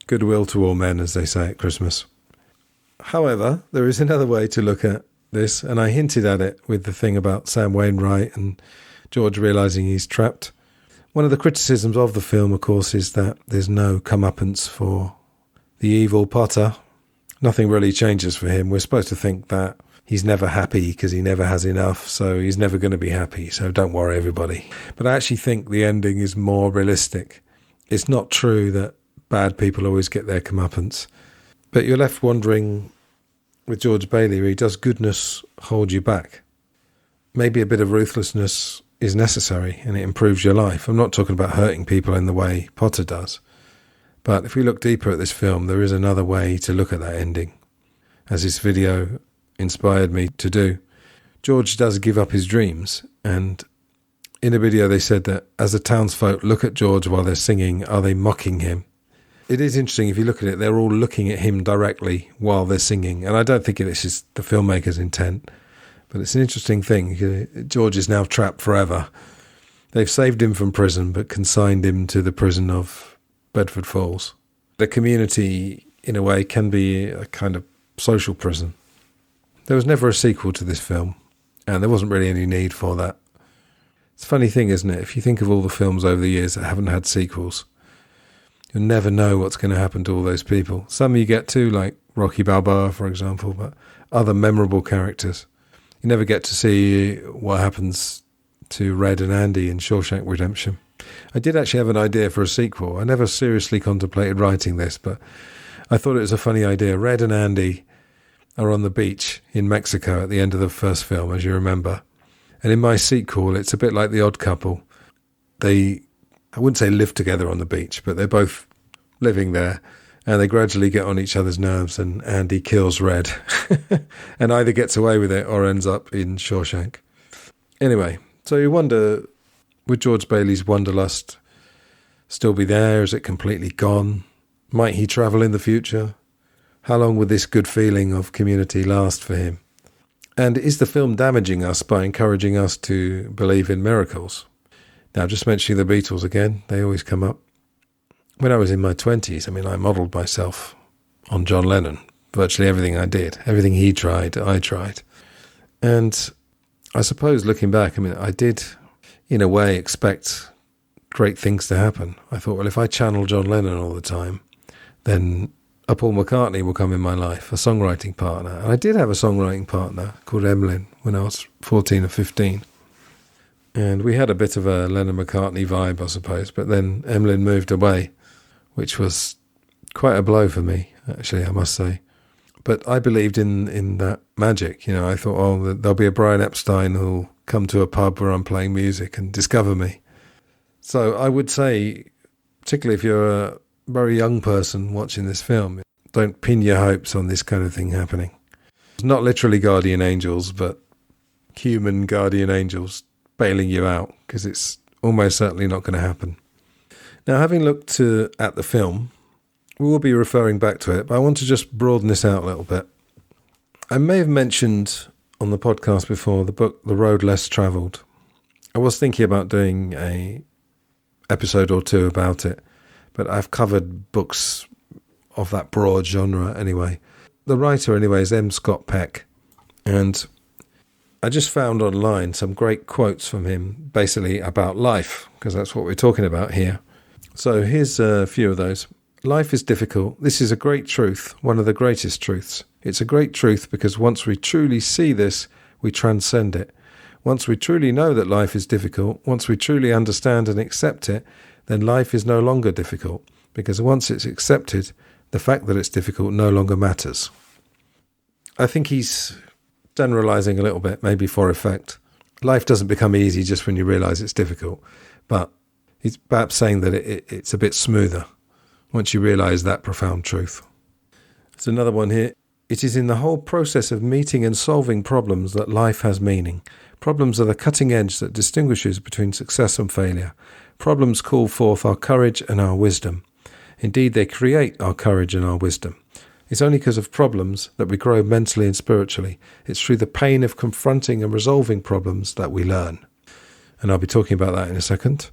Goodwill to all men, as they say at Christmas. However, there is another way to look at this, and I hinted at it with the thing about Sam Wainwright and George realising he's trapped. One of the criticisms of the film, of course, is that there's no comeuppance for the evil Potter. Nothing really changes for him. We're supposed to think that he's never happy because he never has enough, so he's never going to be happy, so don't worry, everybody. But I actually think the ending is more realistic. It's not true that bad people always get their comeuppance. But you're left wondering, with George Bailey, does goodness hold you back? Maybe a bit of ruthlessness is necessary and it improves your life. I'm not talking about hurting people in the way Potter does. But if we look deeper at this film, there is another way to look at that ending, as this video inspired me to do. George does give up his dreams, and in a video they said that as the townsfolk look at George while they're singing, are they mocking him? It is interesting, if you look at it, they're all looking at him directly while they're singing, and I don't think this is the filmmaker's intent, but it's an interesting thing. George is now trapped forever. They've saved him from prison, but consigned him to the prison of Bedford Falls. The community, in a way, can be a kind of social prison. There was never a sequel to this film, and there wasn't really any need for that. It's a funny thing, isn't it? If you think of all the films over the years that haven't had sequels, you'll never know what's going to happen to all those people. Some you get to, like Rocky Balboa, for example, but other memorable characters. You never get to see what happens to Red and Andy in Shawshank Redemption. I did actually have an idea for a sequel. I never seriously contemplated writing this, but I thought it was a funny idea. Red and Andy are on the beach in Mexico at the end of the first film, as you remember. And in my sequel, it's a bit like The Odd Couple. They, I wouldn't say live together on the beach, but they're both living there, and they gradually get on each other's nerves, and Andy kills Red and either gets away with it or ends up in Shawshank. Anyway, so you wonder, with George Bailey's Wanderlust still be there? Is it completely gone? Might he travel in the future? How long would this good feeling of community last for him? And is the film damaging us by encouraging us to believe in miracles? Now, just mentioning the Beatles again, they always come up. When I was in my 20s, I modelled myself on John Lennon. Virtually everything I did, everything he tried, I tried. And I suppose looking back, I did, in a way, expect great things to happen. I thought, well, if I channel John Lennon all the time, then a Paul McCartney will come in my life, a songwriting partner. And I did have a songwriting partner called Emlyn when I was 14 or 15. And we had a bit of a Lennon-McCartney vibe, I suppose. But then Emlyn moved away, which was quite a blow for me, actually, I must say. But I believed in that magic. I thought, oh, there'll be a Brian Epstein who'll come to a pub where I'm playing music and discover me. So I would say, particularly if you're a very young person watching this film, don't pin your hopes on this kind of thing happening. It's not literally guardian angels, but human guardian angels bailing you out, because it's almost certainly not going to happen. Now, having looked at the film, we will be referring back to it, but I want to just broaden this out a little bit. I may have mentioned on the podcast before the book The Road Less Travelled. I was thinking about doing a episode or two about it, but I've covered books of that broad genre anyway. The writer anyway is M. Scott Peck, and I just found online some great quotes from him basically about life, because that's what we're talking about here. So here's a few of those. Life is difficult. This is a great truth, one of the greatest truths. It's a great truth because once we truly see this, we transcend it. Once we truly know that life is difficult, once we truly understand and accept it, then life is no longer difficult, because once it's accepted, the fact that it's difficult no longer matters. I think he's generalizing a little bit, maybe for effect. Life doesn't become easy just when you realize it's difficult, but he's perhaps saying that it's a bit smoother once you realize that profound truth. There's another one here. It is in the whole process of meeting and solving problems that life has meaning. Problems are the cutting edge that distinguishes between success and failure. Problems call forth our courage and our wisdom. Indeed, they create our courage and our wisdom. It's only because of problems that we grow mentally and spiritually. It's through the pain of confronting and resolving problems that we learn. And I'll be talking about that in a second.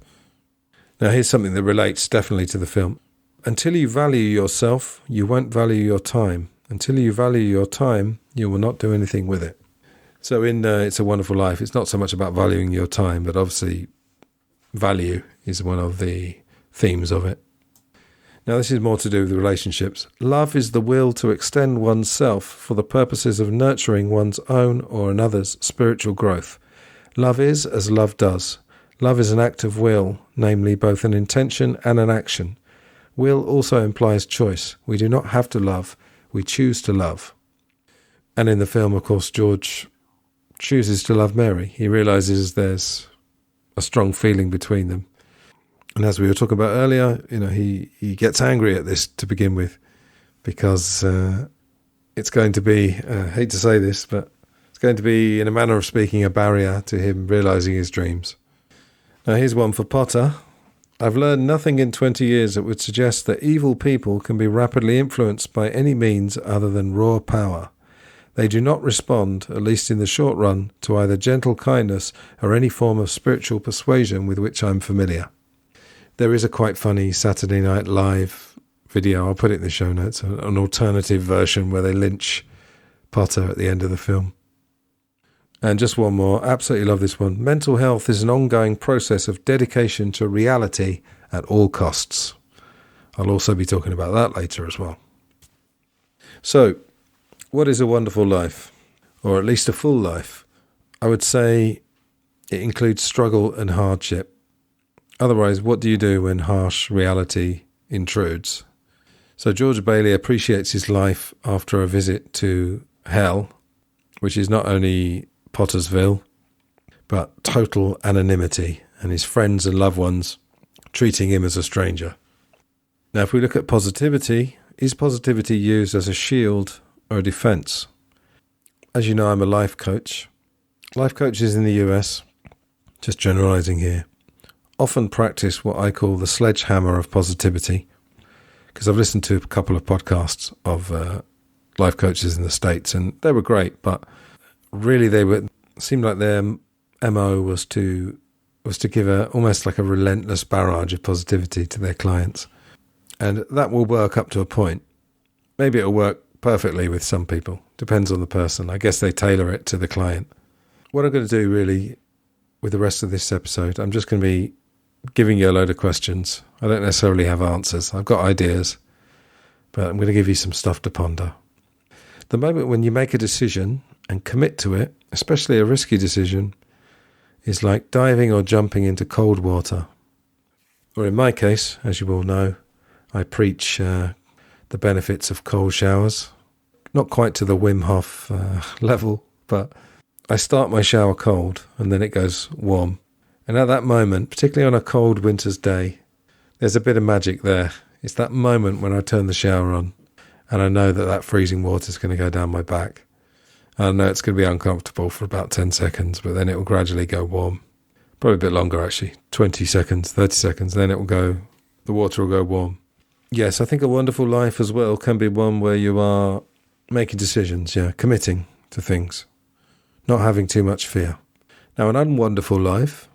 Now, here's something that relates definitely to the film. Until you value yourself, you won't value your time. Until you value your time, you will not do anything with it. So in It's a Wonderful Life, it's not so much about valuing your time, but obviously value is one of the themes of it. Now, this is more to do with relationships. Love is the will to extend oneself for the purposes of nurturing one's own or another's spiritual growth. Love is as love does. Love is an act of will, namely both an intention and an action. Will also implies choice. We do not have to love, we choose to love. And in the film, of course, George chooses to love Mary. He realizes there's a strong feeling between them. And as we were talking about earlier, he gets angry at this to begin with, because it's going to be, I hate to say this, but it's going to be, in a manner of speaking, a barrier to him realizing his dreams. Now, here's one for Potter. I've learned nothing in 20 years that would suggest that evil people can be rapidly influenced by any means other than raw power. They do not respond, at least in the short run, to either gentle kindness or any form of spiritual persuasion with which I'm familiar. There is a quite funny Saturday Night Live video, I'll put it in the show notes, an alternative version where they lynch Potter at the end of the film. And just one more, absolutely love this one. Mental health is an ongoing process of dedication to reality at all costs. I'll also be talking about that later as well. So, what is a wonderful life? Or at least a full life? I would say it includes struggle and hardship. Otherwise, what do you do when harsh reality intrudes? So George Bailey appreciates his life after a visit to hell, which is not only Pottersville, but total anonymity, and his friends and loved ones treating him as a stranger. Now, if we look at positivity, is positivity used as a shield or a defense? As you know, I'm a life coach. Life coaches in the US, just generalizing here, often practice what I call the sledgehammer of positivity, because I've listened to a couple of podcasts of life coaches in the States, and they were great, but really seemed like their MO was to give almost like a relentless barrage of positivity to their clients. And that will work up to a point. Maybe it'll work perfectly with some people. Depends on the person. I guess they tailor it to the client. What I'm going to do really with the rest of this episode, I'm just going to be giving you a load of questions. I don't necessarily have answers. I've got ideas, but I'm going to give you some stuff to ponder. The moment when you make a decision and commit to it, especially a risky decision, is like diving or jumping into cold water. Or in my case, as you all know, I preach the benefits of cold showers. Not quite to the Wim Hof level, but I start my shower cold and then it goes warm. And at that moment, particularly on a cold winter's day, there's a bit of magic there. It's that moment when I turn the shower on and I know that freezing water is going to go down my back. I know it's going to be uncomfortable for about 10 seconds, but then it will gradually go warm. Probably a bit longer, actually. 20 seconds, 30 seconds, then the water will go warm. Yes, I think a wonderful life as well can be one where you are making decisions, committing to things, not having too much fear. Now, an unwonderful life,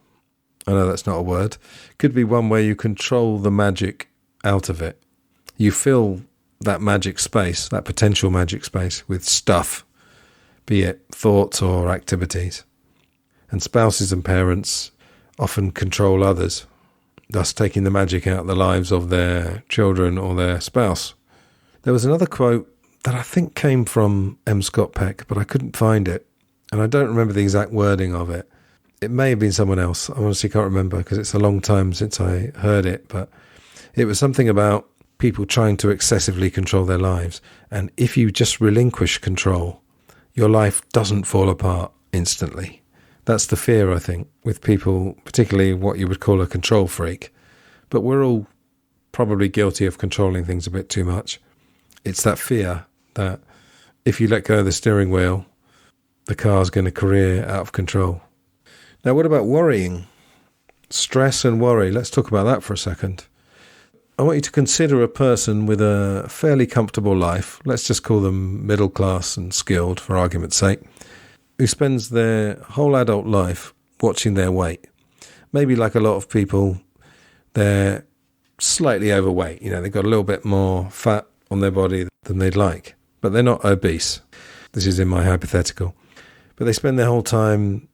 I know that's not a word, could be one where you control the magic out of it. You fill that magic space, that potential magic space, with stuff, be it thoughts or activities. And spouses and parents often control others, thus taking the magic out of the lives of their children or their spouse. There was another quote that I think came from M. Scott Peck, but I couldn't find it, and I don't remember the exact wording of it. It may have been someone else. I honestly can't remember because it's a long time since I heard it, but it was something about people trying to excessively control their lives. And if you just relinquish control, your life doesn't fall apart instantly. That's the fear, I think, with people, particularly what you would call a control freak. But we're all probably guilty of controlling things a bit too much. It's that fear that if you let go of the steering wheel, the car's going to career out of control. Now, what about worrying? Stress and worry. Let's talk about that for a second. I want you to consider a person with a fairly comfortable life. Let's just call them middle class and skilled, for argument's sake, who spends their whole adult life watching their weight. Maybe like a lot of people, they're slightly overweight. They've got a little bit more fat on their body than they'd like, but they're not obese. This is in my hypothetical. But they spend their whole time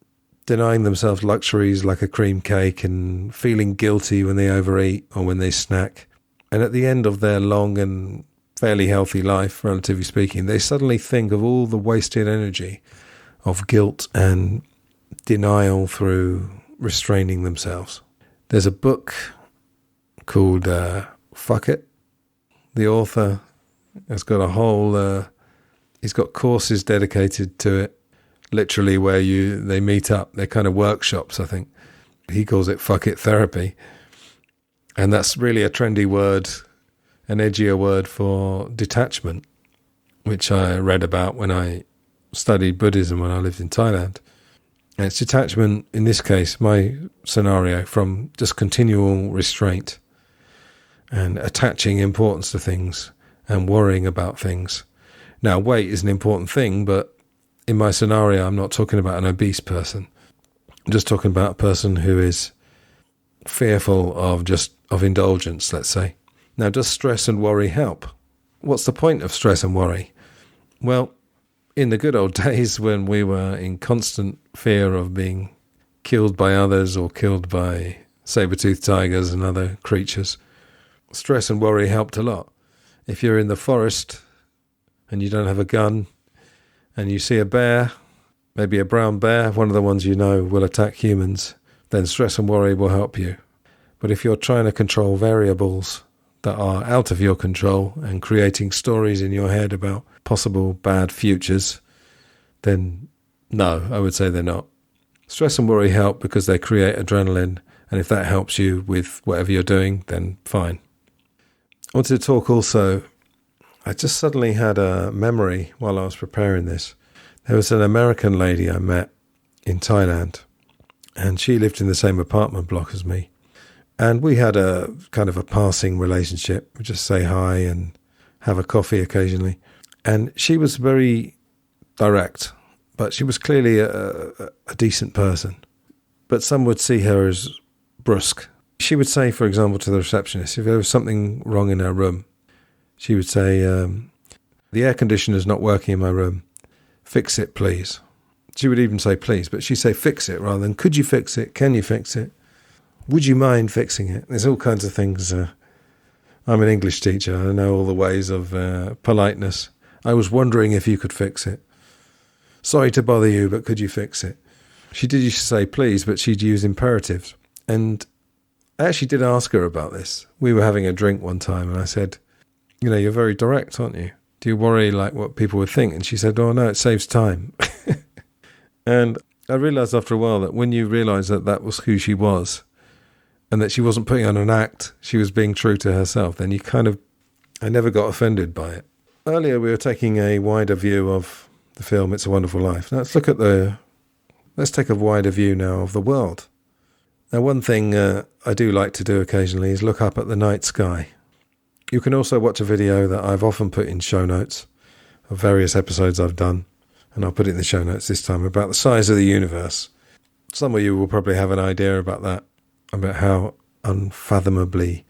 denying themselves luxuries like a cream cake and feeling guilty when they overeat or when they snack. And at the end of their long and fairly healthy life, relatively speaking, they suddenly think of all the wasted energy of guilt and denial through restraining themselves. There's a book called Fuck It. The author has got a whole, he's got courses dedicated to it, literally where they meet up. They're kind of workshops, I think. He calls it Fuck It Therapy. And that's really a trendy word, an edgier word for detachment, which I read about when I studied Buddhism when I lived in Thailand. And it's detachment, in this case, my scenario, from just continual restraint and attaching importance to things and worrying about things. Now, weight is an important thing, but in my scenario, I'm not talking about an obese person. I'm just talking about a person who is fearful of indulgence, let's say. Now, does stress and worry help? What's the point of stress and worry? Well, in the good old days when we were in constant fear of being killed by others or killed by saber-toothed tigers and other creatures, stress and worry helped a lot. If you're in the forest and you don't have a gun and you see a bear, maybe a brown bear, one of the ones you know will attack humans, then stress and worry will help you. But if you're trying to control variables that are out of your control and creating stories in your head about possible bad futures, then no, I would say they're not. Stress and worry help because they create adrenaline, and if that helps you with whatever you're doing, then fine. I wanted to talk also, I just suddenly had a memory while I was preparing this. There was an American lady I met in Thailand, and she lived in the same apartment block as me. And we had a kind of a passing relationship. We just say hi and have a coffee occasionally. And she was very direct, but she was clearly a decent person. But some would see her as brusque. She would say, for example, to the receptionist, if there was something wrong in her room, she would say, the air conditioner's not working in my room. Fix it, please. She would even say please, but she'd say fix it rather than could you fix it? Can you fix it? Would you mind fixing it? There's all kinds of things. I'm an English teacher. I know all the ways of politeness. I was wondering if you could fix it. Sorry to bother you, but could you fix it? She did used to say please, but she'd use imperatives. And I actually did ask her about this. We were having a drink one time and I said, you're very direct, aren't you? Do you worry like what people would think? And she said, oh no, it saves time. And I realised after a while that when you realise that that was who she was and that she wasn't putting on an act, she was being true to herself, then I never got offended by it. Earlier we were taking a wider view of the film It's a Wonderful Life. Now let's take a wider view now of the world. Now one thing I do like to do occasionally is look up at the night sky. You can also watch a video that I've often put in show notes of various episodes I've done, and I'll put it in the show notes this time, about the size of the universe. Some of you will probably have an idea about that, about how unfathomably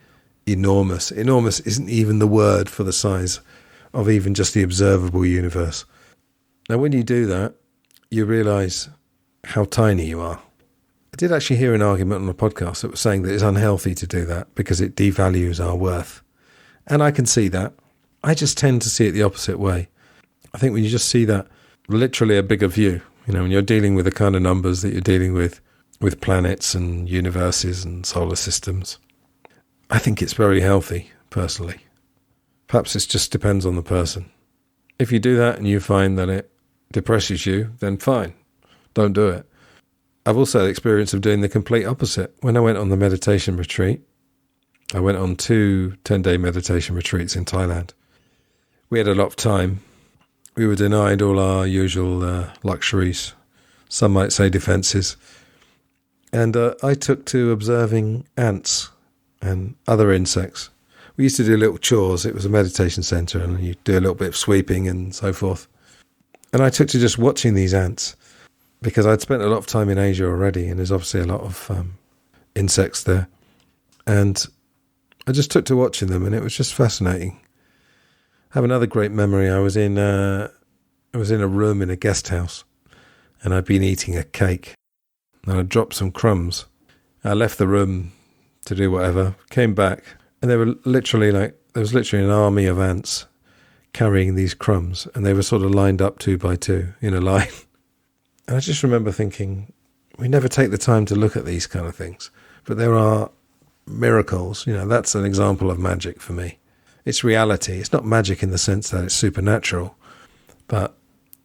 enormous. Enormous isn't even the word for the size of even just the observable universe. Now when you do that, you realise how tiny you are. I did actually hear an argument on a podcast that was saying that it's unhealthy to do that because it devalues our worth. And I can see that. I just tend to see it the opposite way. I think when you just see that literally a bigger view, when you're dealing with the kind of numbers that you're dealing with planets and universes and solar systems, I think it's very healthy, personally. Perhaps it just depends on the person. If you do that and you find that it depresses you, then fine, don't do it. I've also had the experience of doing the complete opposite. When I went on the meditation retreat, I went on 2 10-day meditation retreats in Thailand. We had a lot of time. We were denied all our usual luxuries, some might say defences. And I took to observing ants and other insects. We used to do little chores. It was a meditation centre and you do a little bit of sweeping and so forth. And I took to just watching these ants because I'd spent a lot of time in Asia already and there's obviously a lot of insects there. And I just took to watching them and it was just fascinating. I have another great memory. I was in a room in a guest house and I'd been eating a cake and I dropped some crumbs. I left the room to do whatever, came back, and there was literally an army of ants carrying these crumbs, and they were sort of lined up 2 by 2 in a line. And I just remember thinking, we never take the time to look at these kind of things, but there are miracles. That's an example of magic for me. It's reality. It's not magic in the sense that it's supernatural, but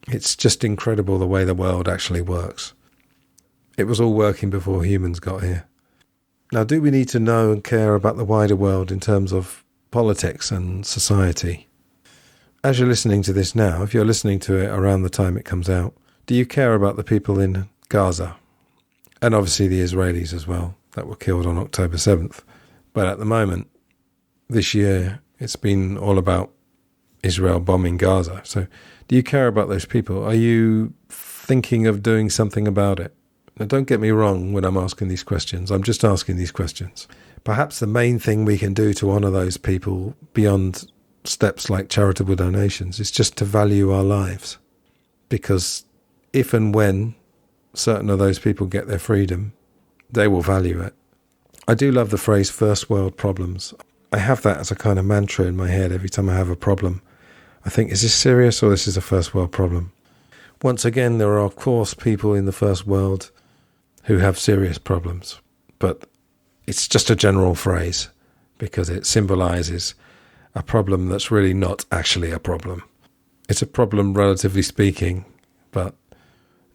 it's just incredible the way the world actually works. It was all working before humans got here. Now, do we need to know and care about the wider world in terms of politics and society? As you're listening to this now, if you're listening to it around the time it comes out, do you care about the people in Gaza? And obviously the Israelis as well, that were killed on October 7th. But at the moment, this year, it's been all about Israel bombing Gaza. So do you care about those people? Are you thinking of doing something about it? Now, don't get me wrong when I'm asking these questions. I'm just asking these questions. Perhaps the main thing we can do to honour those people beyond steps like charitable donations is just to value our lives. Because if and when certain of those people get their freedom, they will value it. I do love the phrase first world problems. I have that as a kind of mantra in my head every time I have a problem. I think, is this serious or this is a first world problem? Once again, there are of course people in the first world who have serious problems, but it's just a general phrase because it symbolises a problem that's really not actually a problem. It's a problem relatively speaking, but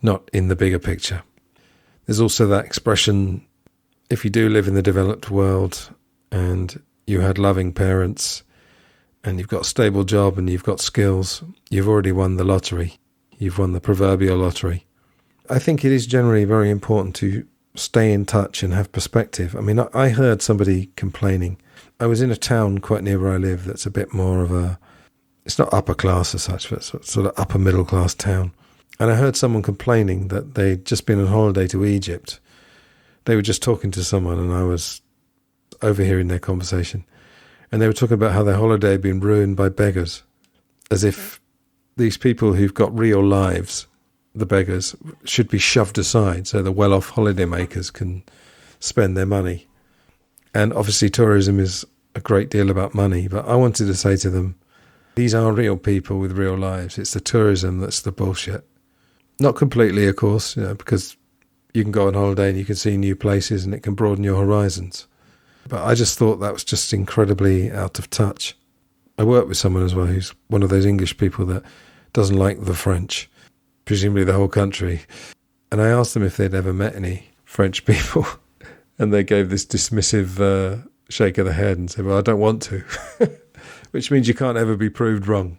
not in the bigger picture. There's also that expression, if you do live in the developed world and you had loving parents and you've got a stable job and you've got skills, you've already won the lottery. You've won the proverbial lottery. I think it is generally very important to stay in touch and have perspective. I mean, I heard somebody complaining. I was in a town quite near where I live that's a bit more of a, it's not upper class as such, but sort of upper middle class town. And I heard someone complaining that they'd just been on holiday to Egypt. They were just talking to someone and I was overhearing their conversation. And they were talking about how their holiday had been ruined by beggars, as if these people who've got real lives, the beggars, should be shoved aside so the well-off holidaymakers can spend their money. And obviously tourism is a great deal about money, but I wanted to say to them, these are real people with real lives. It's the tourism that's the bullshit. Not completely, of course, because you can go on holiday and you can see new places and it can broaden your horizons. But I just thought that was just incredibly out of touch. I work with someone as well who's one of those English people that doesn't like the French, presumably the whole country. And I asked them if they'd ever met any French people. And they gave this dismissive shake of the head and said, well, I don't want to. Which means you can't ever be proved wrong.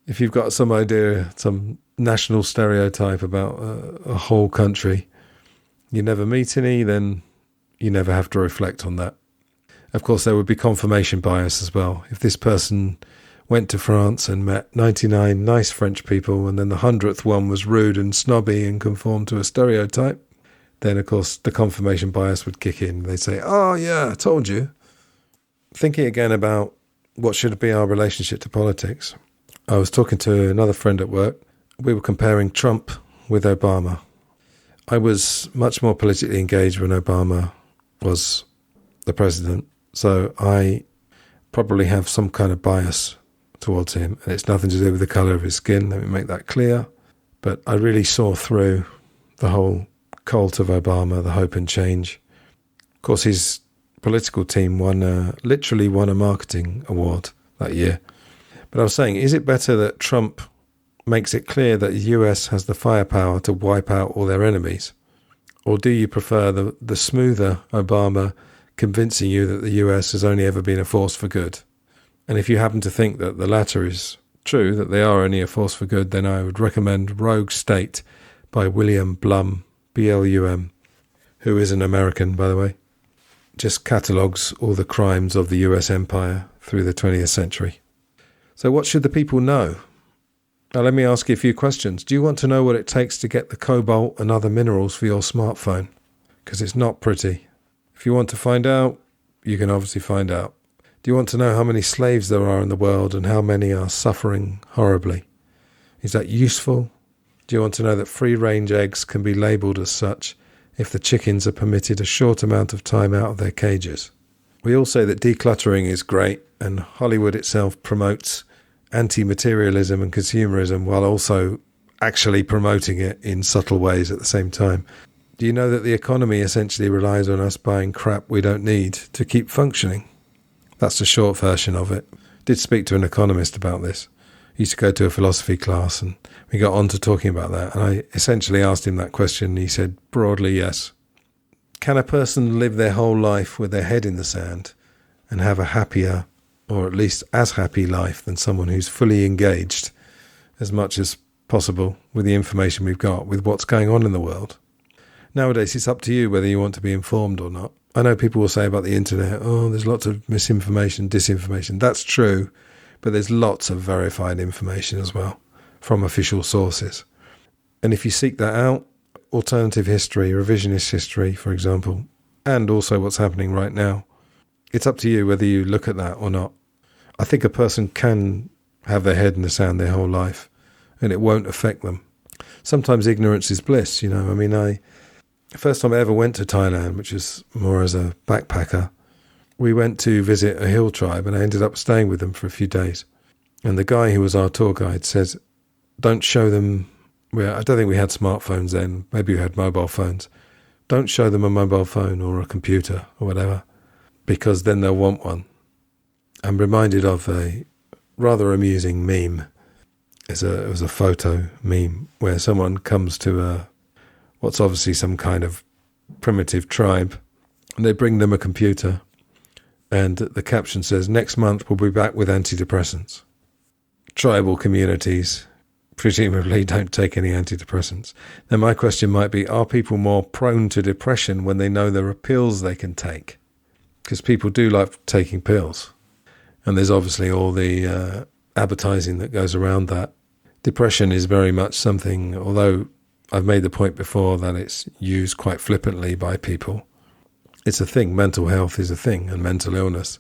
If you've got some idea, some national stereotype about a whole country, you never meet any, then you never have to reflect on that. Of course, there would be confirmation bias as well. If this person went to France and met 99 nice French people and then the 100th one was rude and snobby and conformed to a stereotype, then, of course, the confirmation bias would kick in. They'd say, oh, yeah, I told you. Thinking again about what should be our relationship to politics, I was talking to another friend at work. We were comparing Trump with Obama. I was much more politically engaged when Obama was the president, so I probably have some kind of bias towards him, and it's nothing to do with the colour of his skin, let me make that clear. But I really saw through the whole cult of Obama, the hope and change. Of course, his political team literally won a marketing award that year. But I was saying, is it better that Trump makes it clear that the US has the firepower to wipe out all their enemies? Or do you prefer the smoother Obama convincing you that the US has only ever been a force for good? And if you happen to think that the latter is true, that they are only a force for good, then I would recommend Rogue State by William Blum, B-L-U-M, who is an American, by the way. Just catalogues all the crimes of the US empire through the 20th century. So what should the people know? Now let me ask you a few questions. Do you want to know what it takes to get the cobalt and other minerals for your smartphone? Because it's not pretty. If you want to find out, you can obviously find out. Do you want to know how many slaves there are in the world and how many are suffering horribly? Is that useful? Do you want to know that free-range eggs can be labelled as such if the chickens are permitted a short amount of time out of their cages? We all say that decluttering is great, and Hollywood itself promotes anti-materialism and consumerism while also actually promoting it in subtle ways at the same time. Do you know that the economy essentially relies on us buying crap we don't need to keep functioning? That's the short version of it. I did speak to an economist about this. I used to go to a philosophy class and we got on to talking about that. And I essentially asked him that question and he said broadly yes. Can a person live their whole life with their head in the sand and have a happier, or at least as happy life than someone who's fully engaged as much as possible with the information we've got, with what's going on in the world? Nowadays, it's up to you whether you want to be informed or not. I know people will say about the internet, oh, there's lots of misinformation, disinformation. That's true, but there's lots of verified information as well from official sources. And if you seek that out, alternative history, revisionist history, for example, and also what's happening right now, it's up to you whether you look at that or not. I think a person can have their head in the sand their whole life and it won't affect them. Sometimes ignorance is bliss, you know. I mean, the first time I ever went to Thailand, which is more as a backpacker, we went to visit a hill tribe and I ended up staying with them for a few days. And the guy who was our tour guide says, don't show them, well, I don't think we had smartphones then, maybe we had mobile phones. Don't show them a mobile phone or a computer or whatever, because then they'll want one. I'm reminded of a rather amusing meme. It was a photo meme where someone comes to what's obviously some kind of primitive tribe, and they bring them a computer, and the caption says, next month we'll be back with antidepressants. Tribal communities presumably don't take any antidepressants. Then my question might be, are people more prone to depression when they know there are pills they can take? Because people do like taking pills. And there's obviously all the advertising that goes around that. Depression is very much something, although I've made the point before that it's used quite flippantly by people. It's a thing. Mental health is a thing, and mental illness.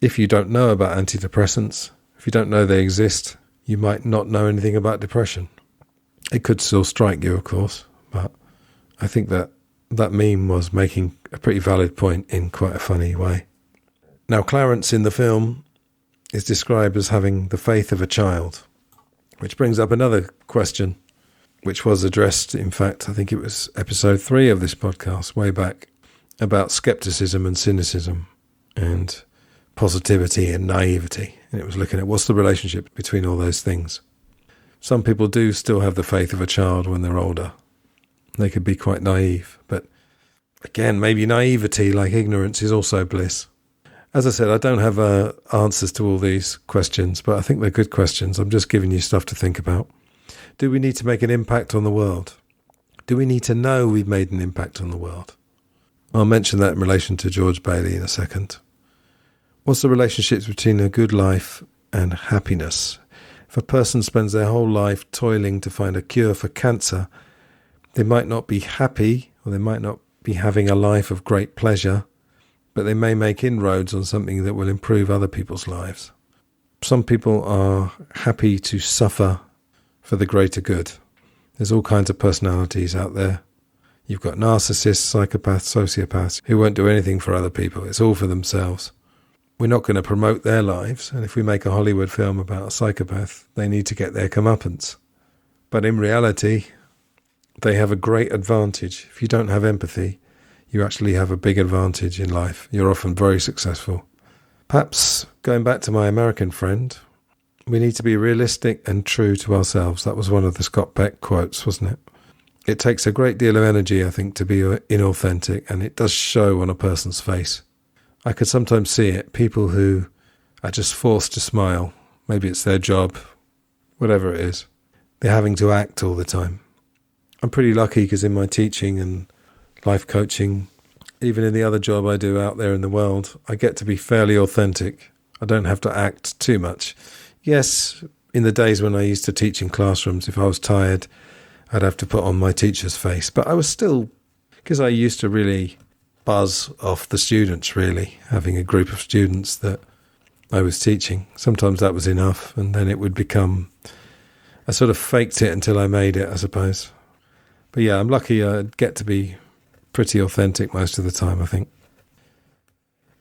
If you don't know about antidepressants, if you don't know they exist, you might not know anything about depression. It could still strike you, of course, but I think that meme was making a pretty valid point in quite a funny way. Now, Clarence in the film is described as having the faith of a child, which brings up another question, which was addressed, in fact, I think it was episode 3 of this podcast, way back, about skepticism and cynicism and positivity and naivety. And it was looking at what's the relationship between all those things. Some people do still have the faith of a child when they're older. They could be quite naive. But again, maybe naivety, like ignorance, is also bliss. As I said, I don't have answers to all these questions, but I think they're good questions. I'm just giving you stuff to think about. Do we need to make an impact on the world? Do we need to know we've made an impact on the world? I'll mention that in relation to George Bailey in a second. What's the relationships between a good life and happiness? If a person spends their whole life toiling to find a cure for cancer, they might not be happy, or they might not be having a life of great pleasure, but they may make inroads on something that will improve other people's lives. Some people are happy to suffer for the greater good. There's all kinds of personalities out there. You've got narcissists, psychopaths, sociopaths who won't do anything for other people. It's all for themselves. We're not going to promote their lives, and if we make a Hollywood film about a psychopath, they need to get their comeuppance. But in reality, they have a great advantage. If you don't have empathy, you actually have a big advantage in life. You're often very successful. Perhaps, going back to my American friend, we need to be realistic and true to ourselves. That was one of the Scott Peck quotes, wasn't it? It takes a great deal of energy, I think, to be inauthentic, and it does show on a person's face. I could sometimes see it. People who are just forced to smile. Maybe it's their job, whatever it is. They're having to act all the time. I'm pretty lucky because in my teaching and life coaching, even in the other job I do out there in the world, I get to be fairly authentic. I don't have to act too much. Yes, in the days when I used to teach in classrooms, if I was tired, I'd have to put on my teacher's face. But I was still, because I used to really buzz off the students, really, having a group of students that I was teaching. Sometimes that was enough, and then it would become, I sort of faked it until I made it, I suppose. But yeah, I'm lucky I get to be pretty authentic most of the time, I think.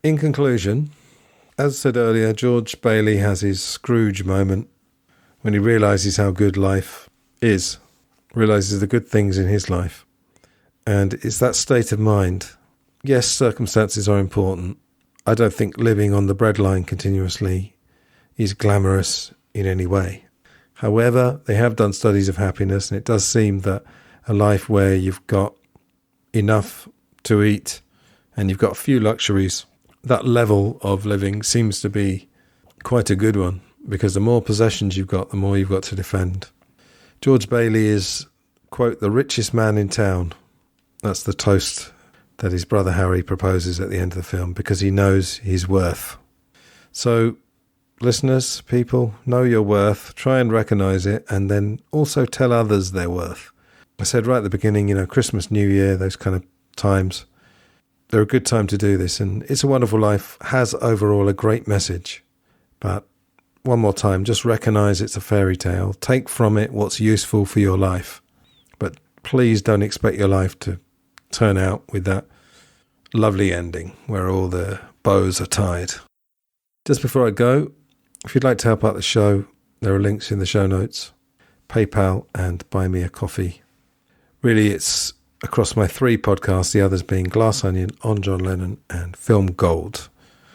In conclusion, as I said earlier, George Bailey has his Scrooge moment when he realises how good life is, realises the good things in his life. And it's that state of mind. Yes, circumstances are important. I don't think living on the breadline continuously is glamorous in any way. However, they have done studies of happiness, and it does seem that a life where you've got enough to eat and you've got a few luxuries, that level of living seems to be quite a good one, because the more possessions you've got, the more you've got to defend. George Bailey is, quote, the richest man in town. That's the toast that his brother Harry proposes at the end of the film, because he knows his worth. So, listeners, people, know your worth, try and recognise it, and then also tell others their worth. I said right at the beginning, Christmas, New Year, those kind of times, they're a good time to do this. And It's a Wonderful Life has overall a great message. But one more time, just recognise it's a fairy tale. Take from it what's useful for your life. But please don't expect your life to turn out with that lovely ending where all the bows are tied. Just before I go, if you'd like to help out the show, there are links in the show notes, PayPal and Buy Me a Coffee. Really, it's across my 3 podcasts, the others being Glass Onion, On John Lennon and Film Gold.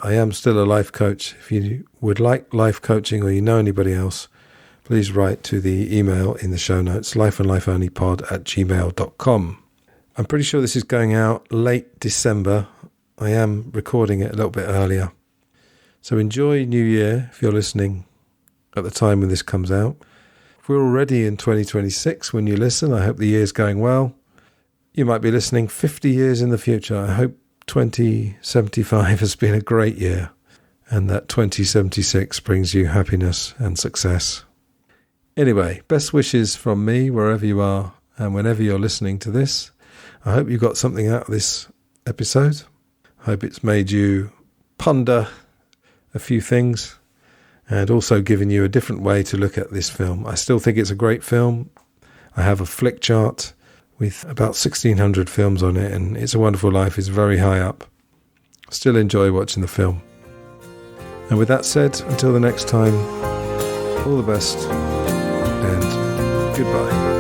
I am still a life coach. If you would like life coaching or you know anybody else, please write to the email in the show notes, lifeandlifeonlypod@gmail.com. I'm pretty sure this is going out late December. I am recording it a little bit earlier. So enjoy New Year if you're listening at the time when this comes out. If we're already in 2026 when you listen, I hope the year's going well. You might be listening 50 years in the future. I hope 2075 has been a great year and that 2076 brings you happiness and success. Anyway, best wishes from me wherever you are and whenever you're listening to this. I hope you got something out of this episode. I hope it's made you ponder a few things and also given you a different way to look at this film. I still think it's a great film. I have a flick chart with about 1,600 films on it, and It's a Wonderful Life is very high up. Still enjoy watching the film. And with that said, until the next time, all the best and goodbye.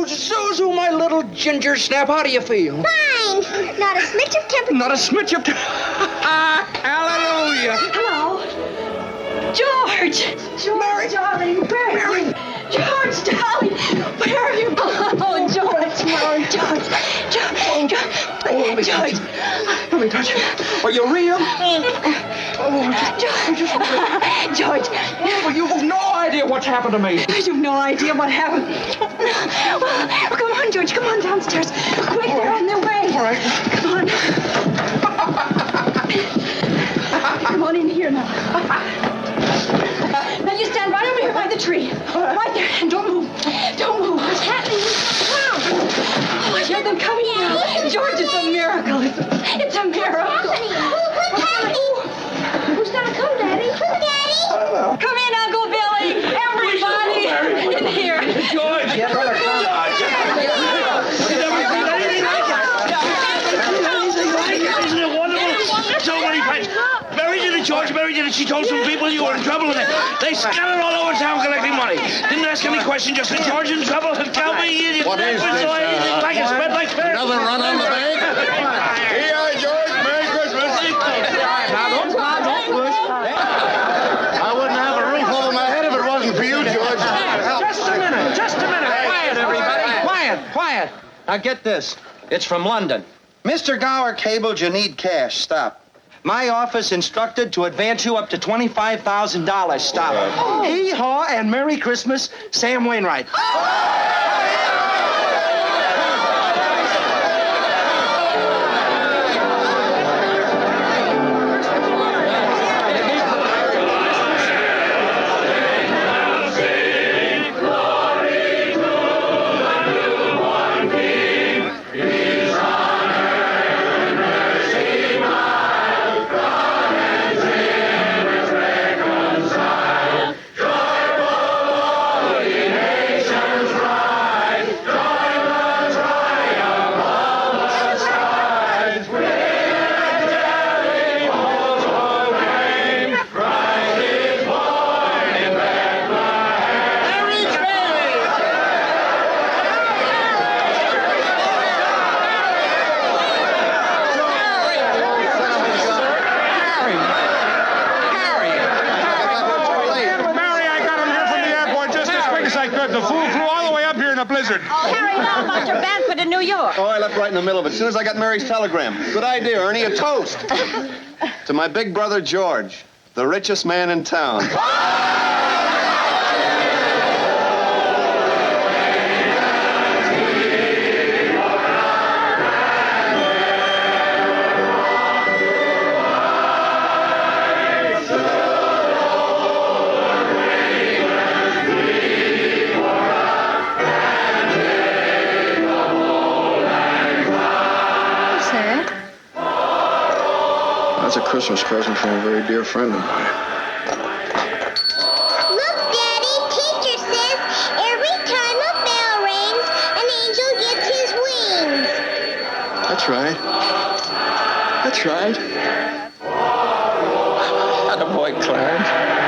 Zuzu, my little ginger snap, how do you feel? Fine. Not a smidge of temperature. Not a smidge of Hallelujah. Hello? George! George, darling, where are you? George, darling, where are you? Oh, George, George. George. Let me touch you. Are you real? George. Well, you have no idea what's happened to me. You've no idea what happened. Well, come on, George. Come on downstairs. Quick, they're on their way. All right. Come on. Come on in here now. Now you stand right over here by the tree. Right there. And don't move. Don't move. What's happening? Oh, I hear them coming now. George, it's a miracle. It's a miracle. Who's happening? Who's gonna come, Daddy? Daddy? Come in, Uncle Billy. Everybody in here. George. Get her. Isn't it wonderful? So many friends. Mary did it, George. Mary did it. She told some people you were in trouble, and they scattered all over town collecting money. Didn't ask any questions, just said, George in trouble. Tell me you didn't What is this? like a spread like fair. Another run on the bank? Here, George. Merry Christmas. Now, don't push. I wouldn't have a roof over my head if it wasn't for you, George. Just a minute. Quiet, everybody. Quiet. Now get this. It's from London. Mr. Gower cabled you need cash. Stop. My office instructed to advance you up to $25,000. Stop. Hee-haw and Merry Christmas, Sam Wainwright. Harry Bell lost your banquet in New York. Oh, I left right in the middle of it. As soon as I got Mary's telegram. Good idea, Ernie. A toast. To my big brother, George, the richest man in town. That's a Christmas present from a very dear friend of mine. Look, Daddy, teacher says every time a bell rings, an angel gets his wings. That's right. That's right. Attaboy, Clarence.